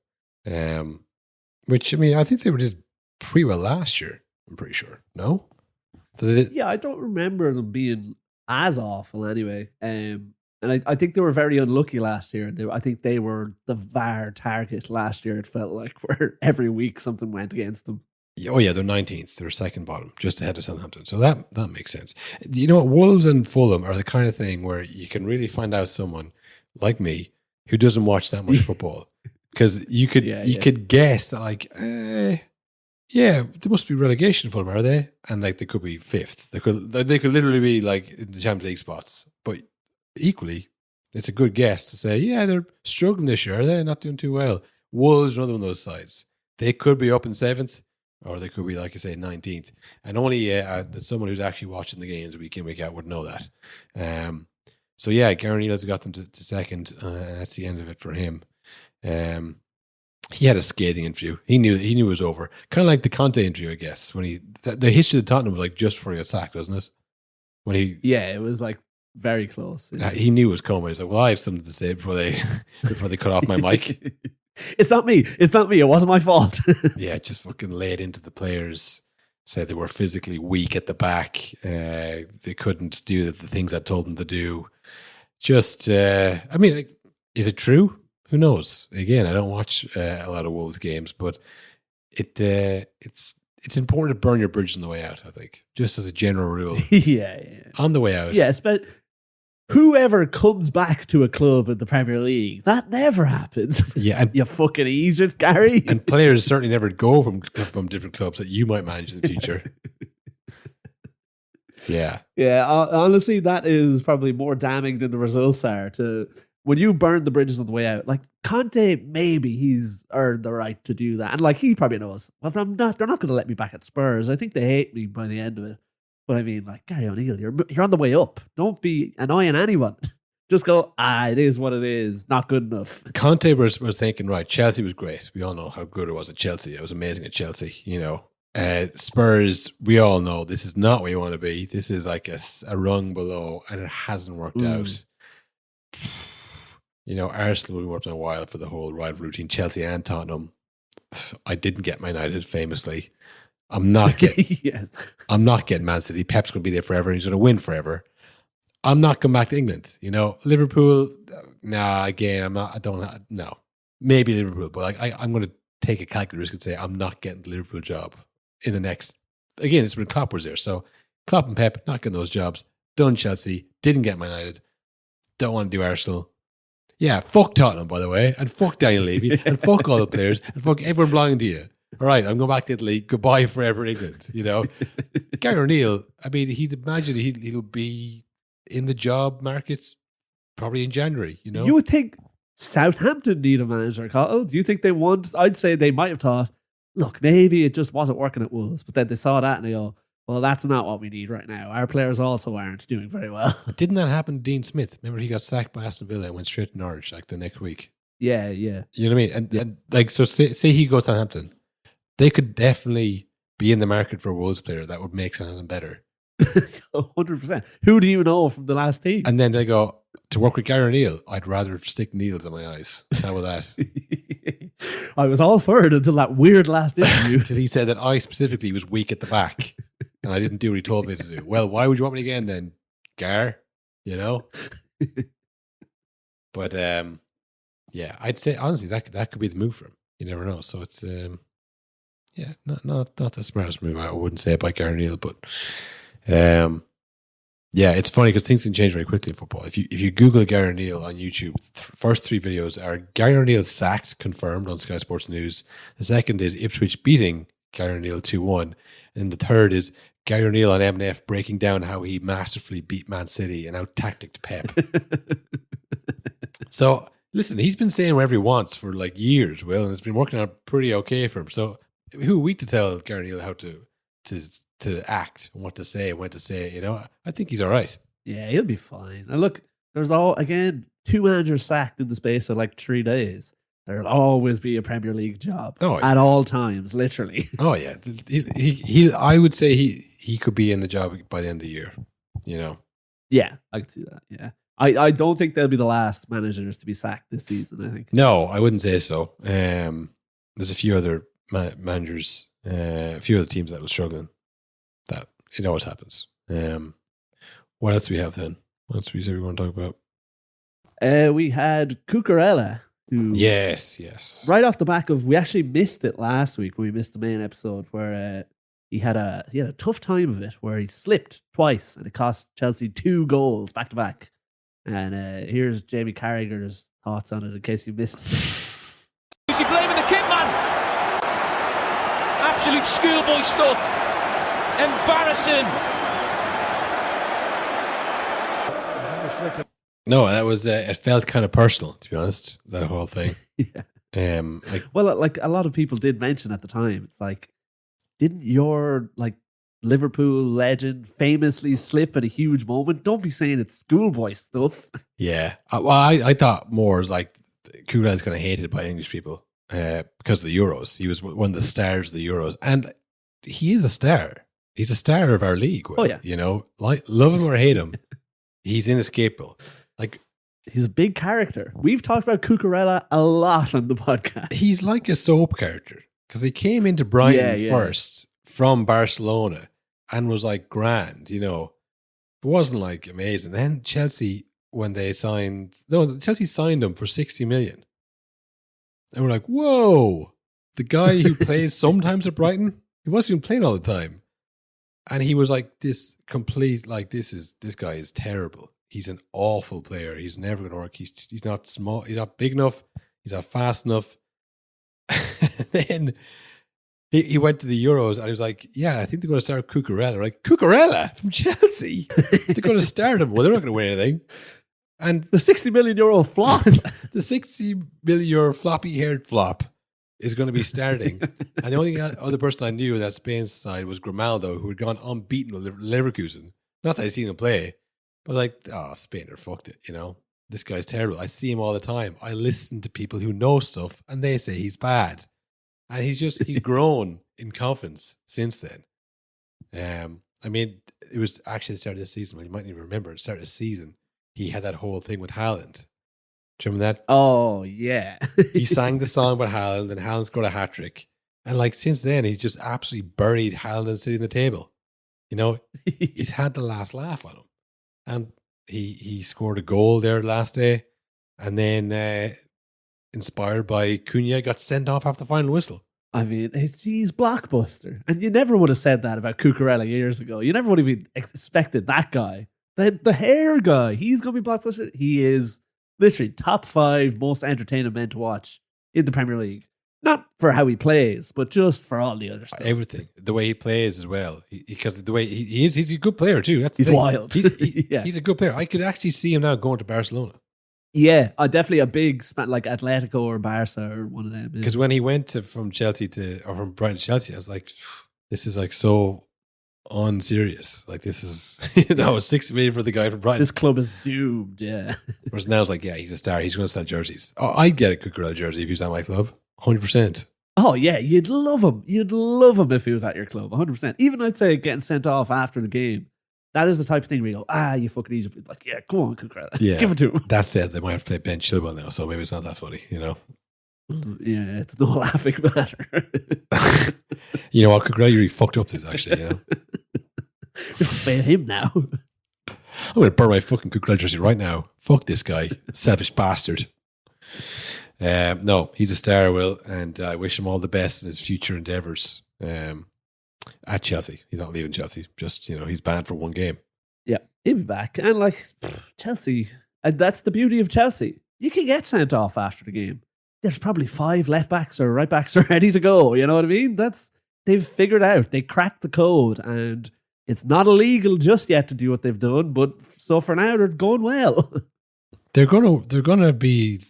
Which, I mean, I think they did pretty well last year, I'm pretty sure. No? Yeah, I don't remember them being as awful anyway. And I think they were very unlucky last year. I think they were the VAR target last year, it felt like, where every week something went against them. Oh yeah, they're 19th. They're second bottom, just ahead of Southampton. So that makes sense. You know what? Wolves and Fulham are the kind of thing where you can really find out someone like me who doesn't watch that much football. Because you could guess that like, yeah, there must be relegation for them, are they? And like they could be 5th. They could literally be like in the Champions League spots. But equally, it's a good guess to say, yeah, they're struggling this year, are they? Not doing too well. Wolves are another one of those sides. They could be up in 7th. or they could be, like I say, 19th. And only someone who's actually watching the games week in, week out would know that. So yeah, Gary Neal's got them to second. That's the end of it for him. He had a scathing interview. He knew it was over. Kind of like the Conte interview, I guess. When the history of Tottenham was like just before he got sacked, wasn't it? It was like very close. Yeah. He knew it was coming. He's like, well, I have something to say before they cut off my mic. It's not me. It wasn't my fault. Yeah, just fucking laid into the players. Said they were physically weak at the back. They couldn't do the things I told them to do. Just, I mean, like, is it true? Who knows? Again, I don't watch a lot of Wolves games, but it's important to burn your bridge on the way out, I think, just as a general rule. Yeah. On the way out. Yes, but whoever comes back to a club in the Premier League, that never happens. Yeah. And, you fucking Egypt, Gary. And players certainly never go from different clubs that you might manage in the future. Yeah. Yeah, honestly, that is probably more damning than the results are. When you burn the bridges on the way out, like Conte, maybe he's earned the right to do that. And like he probably knows, well, they're not going to let me back at Spurs. I think they hate me by the end of it. But I mean, like, Gary O'Neill, you're on the way up. Don't be annoying anyone. Just go, it is what it is. Not good enough. Conte was thinking, right, Chelsea was great. We all know how good it was at Chelsea. It was amazing at Chelsea, you know. Spurs, we all know this is not where you want to be. This is like a rung below, and it hasn't worked out. You know, Arsenal we worked on a while for the whole rival routine. Chelsea and Tottenham. I didn't get Man United famously. I'm not getting. Yes. I'm not getting Man City. Pep's going to be there forever. And he's going to win forever. I'm not going back to England. You know, Liverpool. Nah, again, I'm not. I don't. No, maybe Liverpool, but like I'm going to take a calculated risk and say I'm not getting the Liverpool job in the next. Again, it's when Klopp was there. So Klopp and Pep not getting those jobs. Done Chelsea. Didn't get Man United. Don't want to do Arsenal. Yeah, fuck Tottenham, by the way, and fuck Daniel Levy, and fuck all the players, and fuck everyone belonging to you. All right, I'm going back to Italy. Goodbye forever, England. You know, Gary O'Neill. I mean, he'd imagine he'll be in the job markets probably in January. You know, you would think Southampton need a manager, Kyle. Do you think they want? I'd say they might have thought, look, maybe it just wasn't working at Wolves, but then they saw that and they go, well, that's not what we need right now. Our players also aren't doing very well. Didn't that happen to Dean Smith? Remember, he got sacked by Aston Villa and went straight to Norwich like the next week. Yeah. You know what I mean? And like, so say he goes to Southampton, they could definitely be in the market for a Wolves player that would make Southampton better. 100%. Who do you know from the last team? And then they go, to work with Gary O'Neill, I'd rather stick needles in my eyes. How about that? I was all for it until that weird last interview. Until he said that I specifically was weak at the back. And I didn't do what he told me to do. Well, why would you want me again then, Gar? You know? But yeah, I'd say honestly that could be the move for him. You never know. So it's not the smartest move. I wouldn't say it by Gary O'Neill, but yeah, it's funny because things can change very quickly in football. If you Google Gary O'Neill on YouTube, first three videos are Gary O'Neill sacked, confirmed on Sky Sports News. The second is Ipswich beating Gary O'Neill 2-1. And the third is Gary O'Neill on M&F breaking down how he masterfully beat Man City and out-tacticked Pep. So, listen, he's been saying whatever he wants for like years, Will, and it's been working out pretty okay for him. So, who are we to tell Gary O'Neill how to act and what to say and when to say it? You know, I think he's all right. Yeah, he'll be fine. And look, there's two managers sacked in the space of like 3 days. There'll always be a Premier League job at all times, literally. Oh yeah, he I would say he could be in the job by the end of the year. You know. Yeah, I could see that. Yeah, I don't think they'll be the last managers to be sacked this season. I think. No, I wouldn't say so. There's a few other managers, a few other teams that are struggling. That it always happens. What else do we have then? What else do we want to talk about? We had Cucurella. Who, yes. Right off the back of, we actually missed it last week when we missed the main episode where he had a tough time of it, where he slipped twice and it cost Chelsea 2 goals back to back. And here's Jamie Carragher's thoughts on it in case you missed it. Is he blaming the kit man? Absolute schoolboy stuff. Embarrassing. No, that was it felt kind of personal, to be honest, that whole thing. Yeah. Well, like a lot of people did mention at the time, it's like didn't your like Liverpool legend famously slip at a huge moment? Don't be saying it's schoolboy stuff. Yeah. I thought more was like Cucurella is kind of hated by English people because of the Euros. He was one of the stars of the Euros. And he is a star. He's a star of our league. Will, oh, yeah. You know, like, love him or hate him, he's inescapable. Like, he's a big character. We've talked about Cucurella a lot on the podcast. He's like a soap character because he came into Brighton first from Barcelona and was like grand, you know. It wasn't like amazing. Then Chelsea, when they Chelsea signed him for 60 million. And we're like, whoa, the guy who plays sometimes at Brighton, he wasn't even playing all the time. And he was like this complete, like, this guy is terrible. He's an awful player. He's never going to work. He's not small. He's not big enough. He's not fast enough. Then he went to the Euros and he was like, yeah, I think they're going to start Cucurella. Like, Cucurella from Chelsea? They're going to start him. Well, they're not going to win anything. And the 60 million euro flop. The 60 million euro floppy haired flop is going to be starting. And the only other person I knew on that Spain side was Grimaldo, who had gone unbeaten with Leverkusen. Not that I'd seen him play, but like, oh, Spain are fucked it, you know? This guy's terrible. I see him all the time. I listen to people who know stuff and they say he's bad. And he's grown in confidence since then. I mean, it was actually the start of the season. Well, you might even remember at the start of the season, he had that whole thing with Haaland. Do you remember that? Oh, yeah. He sang the song about Haaland and Haaland scored a hat-trick. And like since then, he's just absolutely buried Haaland sitting at the table. You know, he's had the last laugh on him. And he scored a goal there last day. And then inspired by Cunha, got sent off after the final whistle. I mean, he's blockbuster. And you never would have said that about Cucurella years ago. You never would have even expected that guy. The hair guy, he's going to be blockbuster. He is literally top 5 most entertaining men to watch in the Premier League. Not for how he plays, but just for all the other stuff. Everything. The way he plays as well. Because the way he's a good player too. That's the he's thing. Wild. He's a good player. I could actually see him now going to Barcelona. Yeah, definitely a big, like Atletico or Barca or one of them. Because when he went from Chelsea from Brighton to Chelsea, I was like, this is like so unserious. Like, this is, 6 million for the guy from Brighton. This club is doomed, yeah. Whereas now it's like, yeah, he's a star. He's going to sell jerseys. Oh, I'd get a Cucurella jersey if he was at my club. 100%. Oh, yeah, you'd love him. You'd love him if he was at your club. 100%. Even I'd say getting sent off after the game. That is the type of thing where you go, you fucking Egypt. Like, yeah, go on, Cucurella. Yeah, give it to him. That said, they might have to play Ben Chilwell now, so maybe it's not that funny, you know? Yeah, it's no laughing matter. You know what? Cucurella really fucked up this, actually, you know? Fail him now. I'm going to burn my fucking Cucurella jersey right now. Fuck this guy. Selfish bastard. No, he's a star, Will, and I wish him all the best in his future endeavours. At Chelsea. He's not leaving Chelsea. Just, he's banned for one game. Yeah, he'll be back. And like, Chelsea, and that's the beauty of Chelsea. You can get sent off after the game. There's probably 5 left backs or right backs ready to go. You know what I mean? They've figured out. They cracked the code, and it's not illegal just yet to do what they've done. But so for now, they're going well. They're gonna be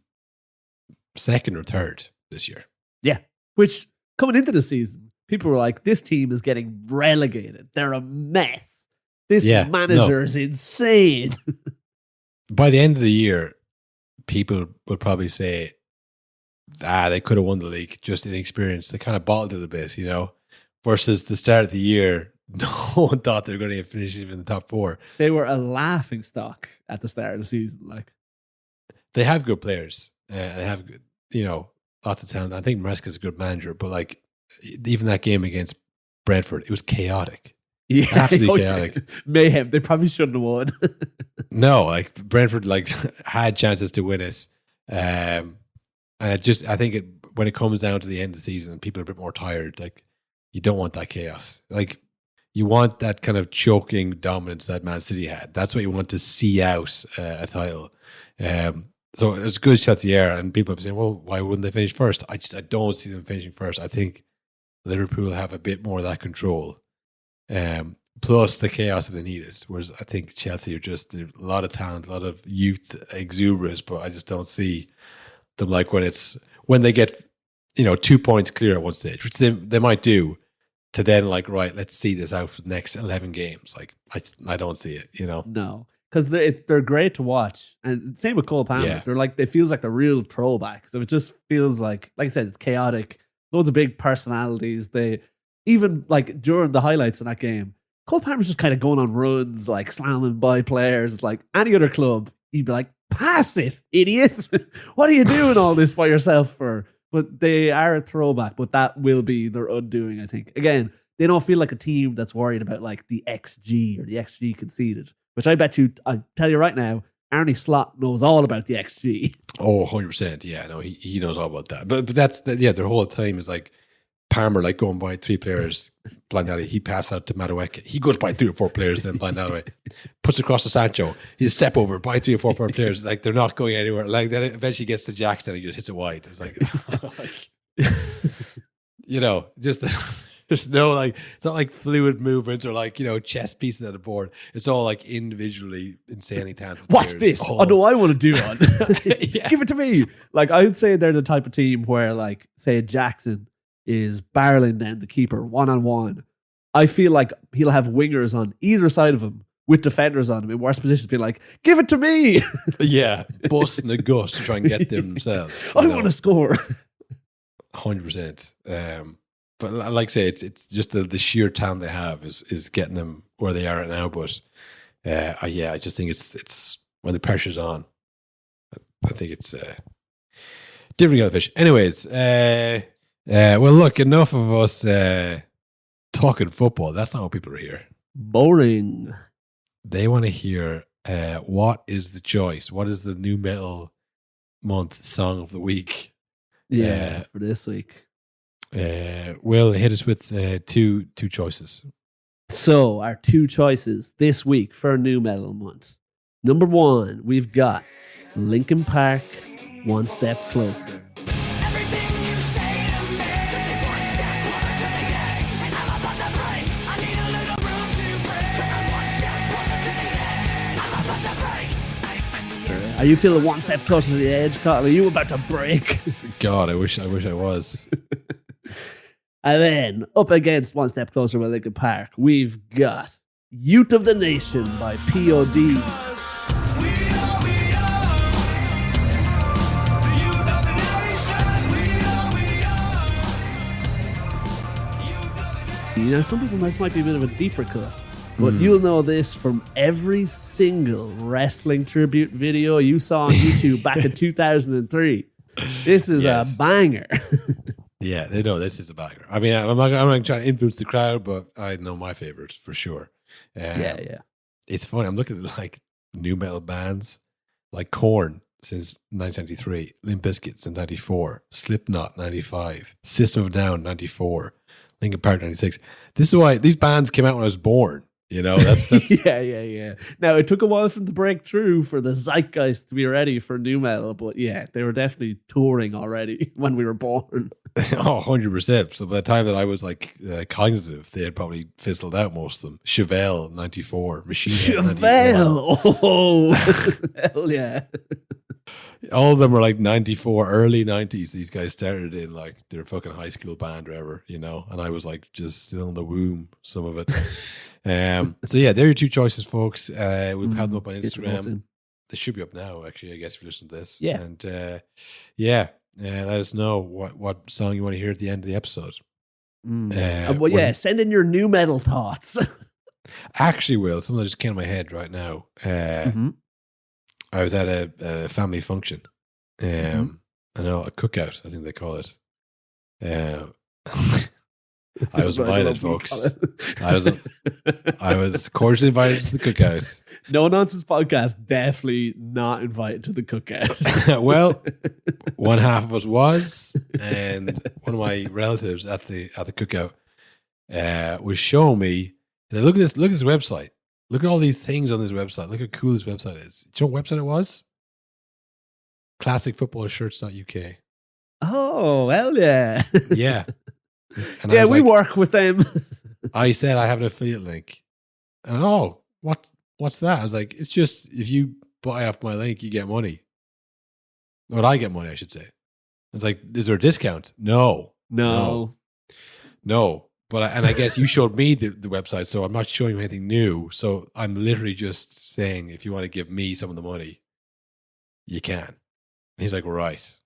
second or third this year. Yeah, which coming into the season, people were like, this team is getting relegated. They're a mess. This manager is insane. By the end of the year, people would probably say, they could have won the league, just inexperience. They kind of bottled it a bit, versus the start of the year, no one thought they were going to finish even in the top 4. They were a laughing stock at the start of the season. Like, they have good players. They have, lots of talent. I think Maresca's a good manager, but like, even that game against Brentford, it was chaotic. Yeah, absolutely chaotic. Mayhem. They probably shouldn't have won. No, like Brentford, had chances to win it, and I think when it comes down to the end of the season, people are a bit more tired. Like, you don't want that chaos. Like, you want that kind of choking dominance that Man City had. That's what you want to see out a title. So it's good Chelsea are, and people are saying, well, why wouldn't they finish first? I don't see them finishing first. I think Liverpool have a bit more of that control, plus the chaos that they needed. Whereas I think Chelsea are just a lot of talent, a lot of youth, exuberance, but I just don't see them like when they get 2 points clear at one stage, which they might do, to then like, right, let's see this out for the next 11 games. Like, I don't see it, you know? No, because they're great to watch, and same with Cole Palmer. Yeah. They're like, it feels like the real throwback. So it just feels like I said, it's chaotic. Loads of big personalities. They even like during the highlights in that game, Cole Palmer's just kind of going on runs, like slamming by players. Like any other club, he'd be like, "Pass it, idiot! What are you doing all this by yourself for?" But they are a throwback, but that will be their undoing, I think. Again, they don't feel like a team that's worried about like the XG or the XG conceded, which I bet you, I tell you right now, Arne Slot knows all about the XG. Oh, 100%. Yeah, no, he knows all about that. But that's, their whole time is like Palmer, like going by 3 players, blind alley. He passes out to Madueke. He goes by 3 or 4 players, then blind alley. Puts across to Sancho. He's step over by 3 or 4 players. Like, they're not going anywhere. Like, then it eventually gets to Jackson and he just hits it wide. It's like, you know, just there's no like, it's not like fluid movements or like, you know, chess pieces on the board. It's all like individually insanely talented. Watch this. Oh, no, I want to do one. Yeah. Give it to me. Like, I would say they're the type of team where, like, say Jackson is barreling down the keeper one-on-one. I feel like he'll have wingers on either side of him with defenders on him in worse positions, being like, "Give it to me." Yeah, busting a gut to try and get there themselves. I want to score. 100%. But like I say, it's just the sheer talent they have is getting them where they are right now. But I just think it's when the pressure's on, I think it's different kind of fish. Anyways, well, look, enough of us talking football. That's not what people are here. Boring. They want to hear what is the choice? What is the new metal month song of the week? Yeah, for this week. Will hit us with two choices. So our 2 choices this week for new metal month. Number 1, we've got Linkin Park, One Step Closer. Everything you say to me takes me one step closer to the edge, and I'm about to break. I need a little room to breathe, 'cause I'm one step closer to the edge. I'm about to break. Are you feeling one step closer to the edge, Carl? Are you about to break? God, I wish I was. And then, up against One Step Closer by Linkin Park, we've got Youth of the Nation by P.O.D. You know, some people this might be a bit of a deeper cut, but you'll know this from every single wrestling tribute video you saw on YouTube back in 2003. This is a banger. Yeah, they know this is a banger. I mean, I'm not trying to influence the crowd, but I know my favorites for sure. Yeah. It's funny. I'm looking at like new metal bands like Korn since 1993, Limp Bizkit since 94, Slipknot 95, System of a Down 94, Linkin Park 96. This is why these bands came out when I was born. You know, that's yeah. Now, it took a while for them to break through for the zeitgeist to be ready for new metal, but yeah, they were definitely touring already when we were born. Oh, 100%. So by the time that I was like cognitive, they had probably fizzled out, most of them. Chevelle 94, Machine Head 94. Chevelle! Oh, hell yeah. All of them were like 94, early 90s. These guys started in like their fucking high school band or whatever, you know, and I was like just still in the womb, some of it. So yeah, there are your 2 choices, folks. We'll have them up on Instagram. They should be up now, actually, I guess, if you listen to this. Yeah. And let us know what song you want to hear at the end of the episode. Send in your new metal thoughts. Actually, Will, something that just came to my head right now. I was at a family function. I know, a cookout, I think they call it. I was invited, folks. I was cordially invited to the cookout. No Nonsense Podcast, definitely not invited to the cookout. Well, one half of us was, and one of my relatives at the cookout was showing me. Said, look at this website. Look at all these things on this website. Look how cool this website is. Do you know what website it was? ClassicFootballShirts.uk. Oh, hell yeah. Yeah. And yeah, we work with them. I said, I have an affiliate link. And what's that? I was like, it's just, if you buy off my link, you get money. Or I get money, I should say. I was like, is there a discount? No. But I guess you showed me the website, so I'm not showing you anything new. So I'm literally just saying, if you want to give me some of the money, you can. And he's like, right.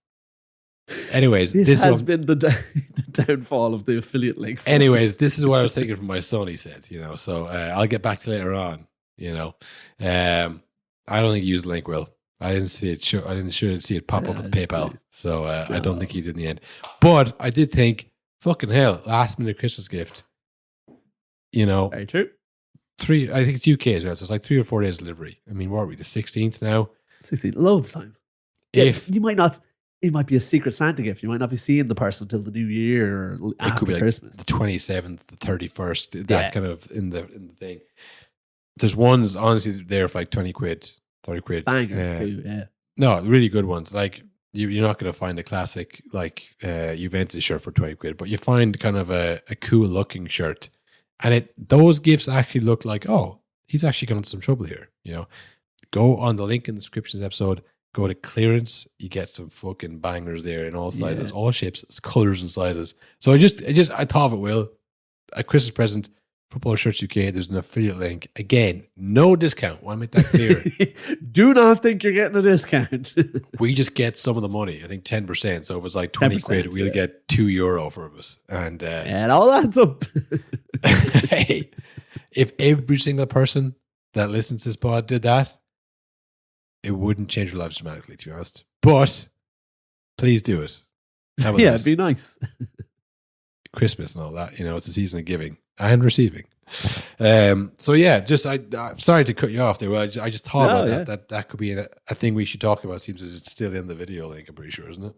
Anyways, this has been the downfall of the affiliate link. Anyways, this is what I was thinking from my son. He said, so I'll get back to later on. I don't think he used the link. Will I didn't see it. I didn't see it pop up on PayPal, so I don't think he did in the end. But I did think, fucking hell, last minute Christmas gift. Very true. I think it's UK as well, so it's like 3 or 4 days delivery. I mean, what are we, the 16th now? 16th, loads of time. You might not. It might be a secret Santa gift. You might not be seeing the person until the new year or after it could be Christmas. Like the 27th, the 31st, that kind of in the thing. There's ones, honestly, they're for like 20 quid, 30 quid. Bangers too, yeah. No, really good ones. Like, you're not going to find a classic, like, Juventus shirt for 20 quid, but you find kind of a cool looking shirt. And those gifts actually look like, oh, he's actually gone into some trouble here. Go on the link in the description episode. Go to clearance, you get some fucking bangers there in all sizes, all shapes, colors and sizes. So I thought of it, Will. A Christmas present, Football Shirts UK, there's an affiliate link. Again, no discount. Want to make that clear. Do not think you're getting a discount. We just get some of the money, I think 10%. So if it's like 20 quid, we'll get €2 from us. And all adds up. Hey, if every single person that listens to this pod did that, it wouldn't change your lives dramatically, to be honest. But please do it. It'd be nice. Christmas and all that, it's the season of giving and receiving. So yeah, I'm sorry to cut you off there. Well, I just thought about that could be a thing we should talk about. It seems as it's still in the video link, I'm pretty sure, isn't it?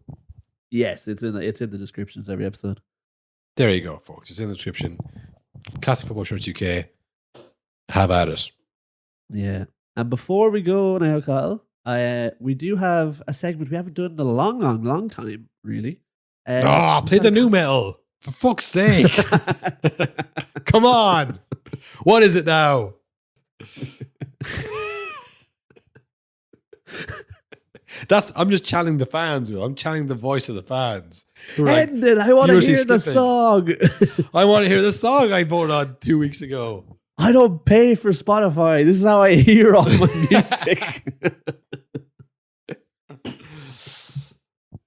Yes, it's in the descriptions of every episode. There you go, folks. It's in the description. Classic Football Shirts UK. Have at it. Yeah. And before we go now, Kyle, we do have a segment we haven't done in a long time, really. Play the new metal. For fuck's sake. Come on. What is it now? I'm just channeling the fans, Will. I'm channeling the voice of the fans. Ended. I want to hear the song. I want to hear the song I voted on 2 weeks ago. I don't pay for Spotify. This is how I hear all my music.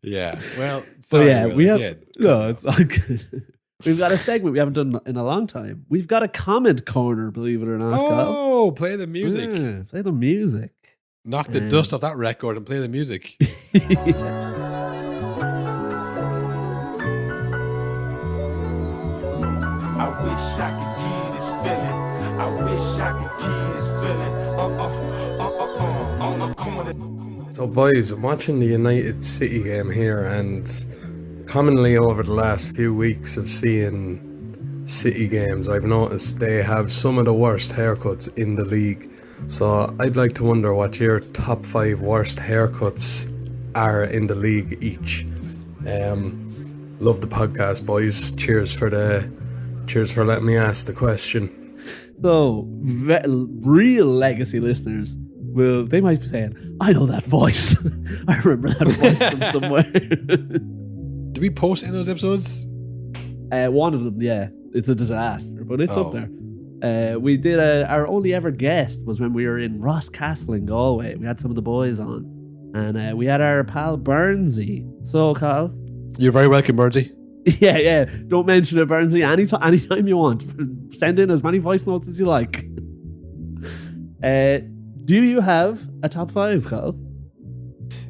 Yeah. Well, it's all good. We've got a segment we haven't done in a long time. We've got a comment corner, believe it or not. Oh, play the music. Yeah, play the music. Knock the dust off that record and play the music. I wish I could give this feeling. I wish I could keep this feeling. So boys, I'm watching the United City game here, and commonly over the last few weeks of seeing City games, I've noticed they have some of the worst haircuts in the league. So I'd like to wonder what your top 5 worst haircuts are in the league each. Love the podcast, boys. Cheers for letting me ask the question. So, real legacy listeners they might be saying, I know that voice. I remember that voice from somewhere. Did we post any of those episodes? One of them, yeah. It's a disaster, but it's up there. We did our only ever guest was when we were in Ross Castle in Galway. We had some of the boys on, and we had our pal Burnsy. So, Kyle, you're very welcome, Burnsy. Yeah. Don't mention it, Burnsy. Anytime you want. Send in as many voice notes as you like. Do you have a top 5, Kyle?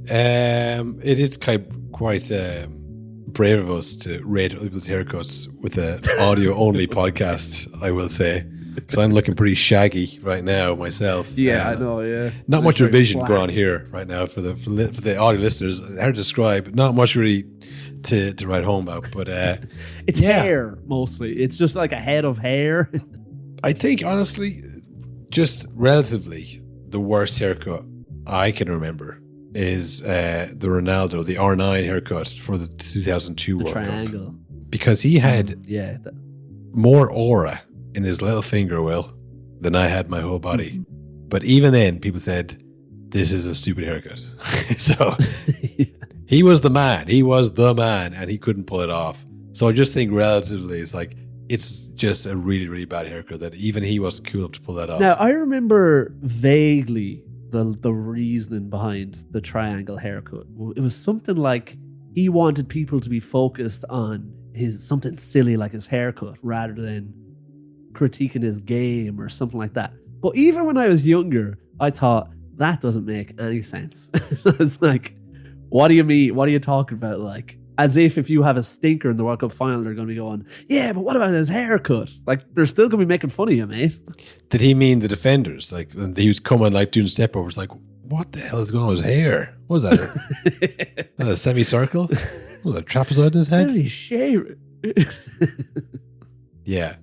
It is quite brave of us to rate other people's haircuts with an audio-only podcast, I will say. Because I'm looking pretty shaggy right now myself. Yeah, I know, yeah. Not much revision going on here right now for the audio listeners. Hard to describe. Not much really to write home about. But it's hair, mostly. It's just like a head of hair. I think, honestly, just relatively, the worst haircut I can remember is the Ronaldo, the R9 haircut for the 2002 World triangle. Cup. Because he had more aura in his little finger, Will, than I had my whole body. But even then, people said, this is a stupid haircut. So he was the man. He was the man, and he couldn't pull it off. So I just think relatively, it's like, it's just a really, really bad haircut that even he wasn't cool enough to pull that off. Now, I remember vaguely the reasoning behind the triangle haircut. It was something like he wanted people to be focused on something silly like his haircut rather than critiquing his game or something like that. But even when I was younger, I thought that doesn't make any sense. It's like, what do you mean? What are you talking about? Like, as if you have a stinker in the World Cup final, they're going to be going, yeah, but what about his haircut? Like, they're still going to be making fun of you, mate. Did he mean the defenders? Like, when he was coming, like, doing step overs, like, what the hell is going on with his hair? What was that? A semicircle? What was that, a trapezoid in his head? How did he shave it? Yeah.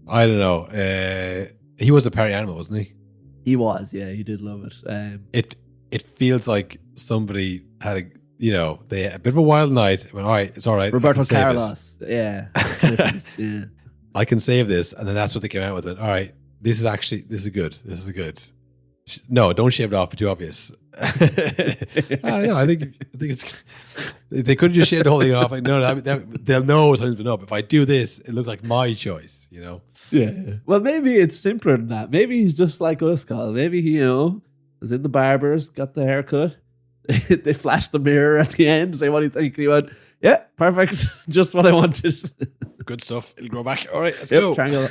I don't know. He was a party animal, wasn't he? He was, yeah. He did love it. It feels like somebody had they had a bit of a wild night. Went, all right, it's all right. Roberto Carlos. Yeah. Yeah. I can save this. And then that's what they came out with. All right, this is good. This is good. No, don't shave it off. Be too obvious. I think it's. They could have just shaved the whole thing off. Like, no, they'll know something's been up. If I do this, it looked like my choice. Yeah. Well, maybe it's simpler than that. Maybe he's just like us, Kyle. Maybe he, was in the barbers, got the haircut. They flashed the mirror at the end, say, what do you think? And he went, yeah, perfect. Just what I wanted. Good stuff. It'll grow back. All right, let's go. Triangle.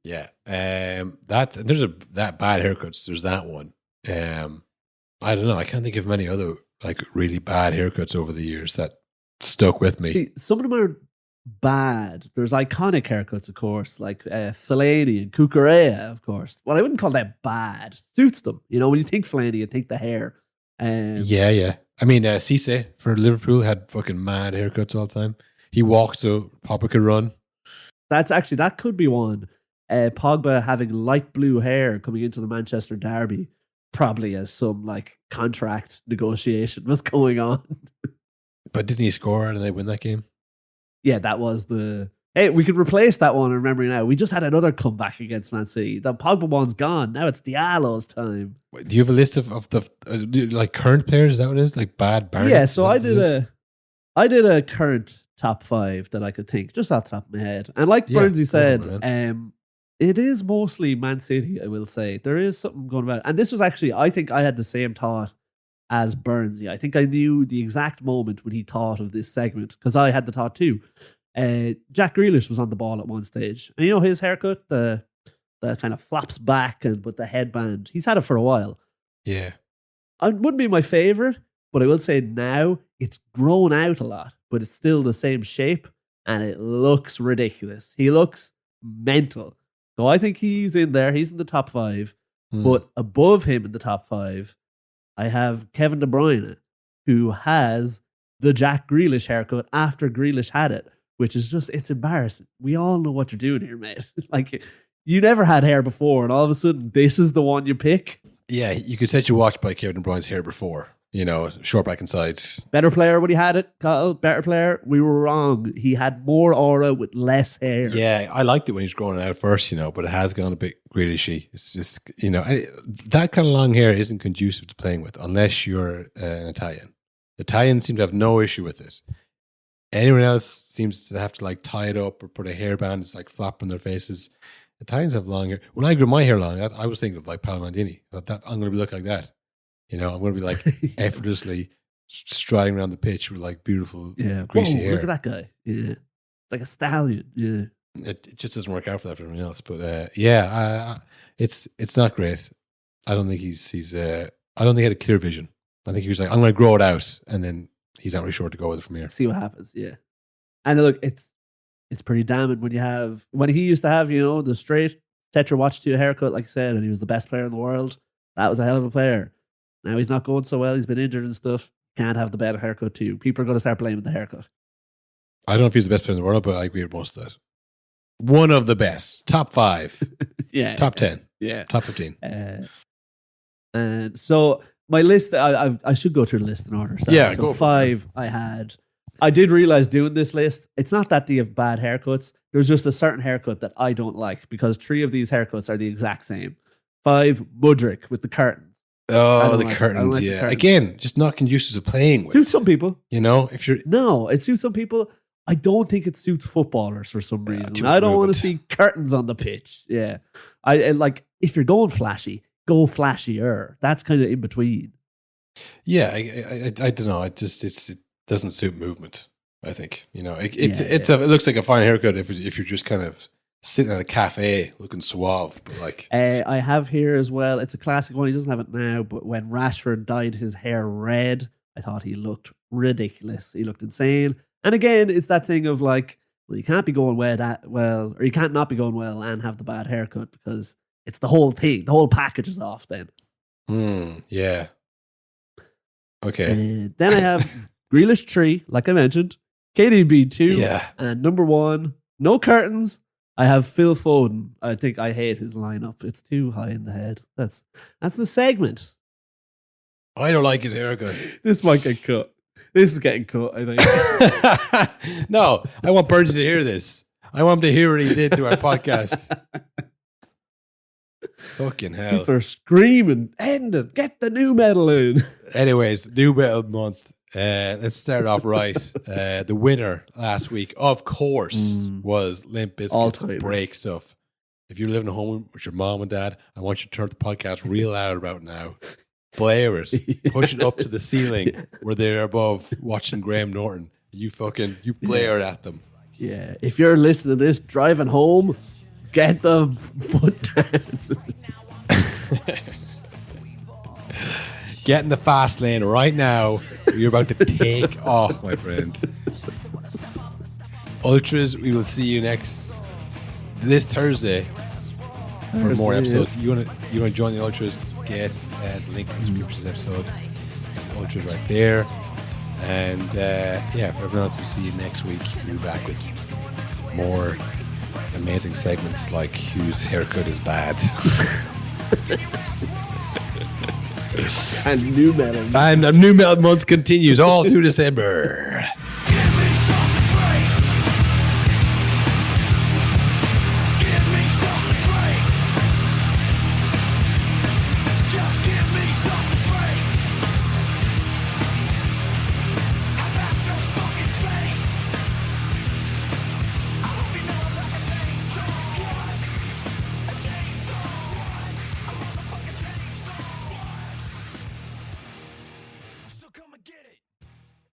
Yeah. There's that bad haircuts. There's that one. I don't know. I can't think of many other like really bad haircuts over the years that stuck with me. See, some of them are bad. There's iconic haircuts, of course, like Fellaini and Cucurella, of course. Well, I wouldn't call that bad. Suits them. When you think Fellaini, you think the hair. Yeah. I mean, Cisse for Liverpool had fucking mad haircuts all the time. He walked so Pogba could run. That could be one. Pogba having light blue hair coming into the Manchester derby, probably as some like contract negotiation was going on. But didn't he score and they win that game? Yeah, that was hey, we could replace that one. I'm remembering now. We just had another comeback against Man City. The Pogba one's gone. Now it's Diallo's time. Do you have a list of the like current players? Is that what it is? Like bad Barnett? Yeah, so I did a current top 5 that I could think just off the top of my head. And like Burnsy said, it is mostly Man City, I will say. There is something going about it. And this was actually, I think I had the same thought as Burnsy. I think I knew the exact moment when he thought of this segment because I had the thought too. Jack Grealish was on the ball at one stage. And his haircut, the kind of flops back and with the headband, he's had it for a while. Yeah. It wouldn't be my favorite, but I will say now it's grown out a lot, but it's still the same shape and it looks ridiculous. He looks mental. So I think he's in there. He's in the top 5. But above him in the top 5, I have Kevin De Bruyne, who has the Jack Grealish haircut after Grealish had it, which is just, it's embarrassing. We all know what you're doing here, mate. Like, you never had hair before, and all of a sudden, this is the one you pick. Yeah, you could set your watch by Kevin De Bruyne's hair before. Short back and sides. Better player when he had it, Kyle. Better player. We were wrong. He had more aura with less hair. Yeah, I liked it when he was growing it out first, but it has gone a bit Grealishy. It's just, that kind of long hair isn't conducive to playing with unless you're an Italian. Italians seem to have no issue with it. Anyone else seems to have to like tie it up or put a hairband. It's like flapping their faces. Italians have long hair. When I grew my hair long, I was thinking of like Paolo Maldini. That I'm going to look like that. I'm going to be like effortlessly striding around the pitch with like beautiful, greasy hair. Look at that guy. Yeah. It's like a stallion. Yeah. It just doesn't work out for that for everyone else. But it's not great. I don't think I don't think he had a clear vision. I think he was like, I'm going to grow it out. And then he's not really sure to go with it from here. See what happens. Yeah. And look, it's pretty damning when he used to have, the straight set your watch to a haircut, like I said, and he was the best player in the world. That was a hell of a player. Now he's not going so well. He's been injured and stuff. Can't have the better haircut too. People are going to start blaming the haircut. I don't know if he's the best player in the world, but I agree with most of that. One of the best. Top 5. Yeah. Top 10. Yeah. Top 15. And so my list, I should go through the list in order. So, yeah, so go 5 I had. I did realize doing this list, it's not that they have bad haircuts. There's just a certain haircut that I don't like because 3 of these haircuts are the exact same. 5, Mudryk with the curtains. Oh, the curtains, yeah. The curtains. Again, just not conducive to playing with. Suits some people. If you're... No, it suits some people. I don't think it suits footballers for some reason. too much I don't want movement. to see curtains on the pitch. Yeah. I like, if you're going flashy, go flashier. That's kind of in between. Yeah, I don't know. It doesn't suit movement. I think it looks like a fine haircut if you're just kind of sitting at a cafe looking suave, but like I have here as well. It's a classic one. He doesn't have it now, but when Rashford dyed his hair red, I thought he looked ridiculous. He looked insane. And again, it's that thing of like, well, you can't be going well, or you can't not be going well and have the bad haircut because it's the whole thing. The whole package is off then. Yeah. Okay. Then I have Grealish 3, like I mentioned, KDB 2, Yeah. and number 1, no curtains. I have Phil Foden. I think I hate his lineup. It's too high in the head. That's the segment. I don't like his haircut. This might get cut. This is getting cut, I think. No, I want Burns to hear this. I want him to hear what he did to our podcast. Fucking hell. People are screaming, end it, get the new metal in. Anyways, new metal month. Let's start off right. The winner last week, of course, was Limp Bizkit's All-timer. Break Stuff. If you're living at home with your mom and dad, I want you to turn the podcast real loud about now. Blare it. Push it up to the ceiling where they're above watching Graham Norton. You blare at them. Yeah, if you're listening to this driving home, get the foot down. Get in the fast lane right now. You're about to take off, my friend. Ultras, we will see you this Thursday for more episodes. You want to join the Ultras? Get the link in the description episode. And the Ultras right there. And for everyone else, we'll see you next week. We'll be back with more amazing segments like whose haircut is bad. And new metal. And New Metal Month continues all through December.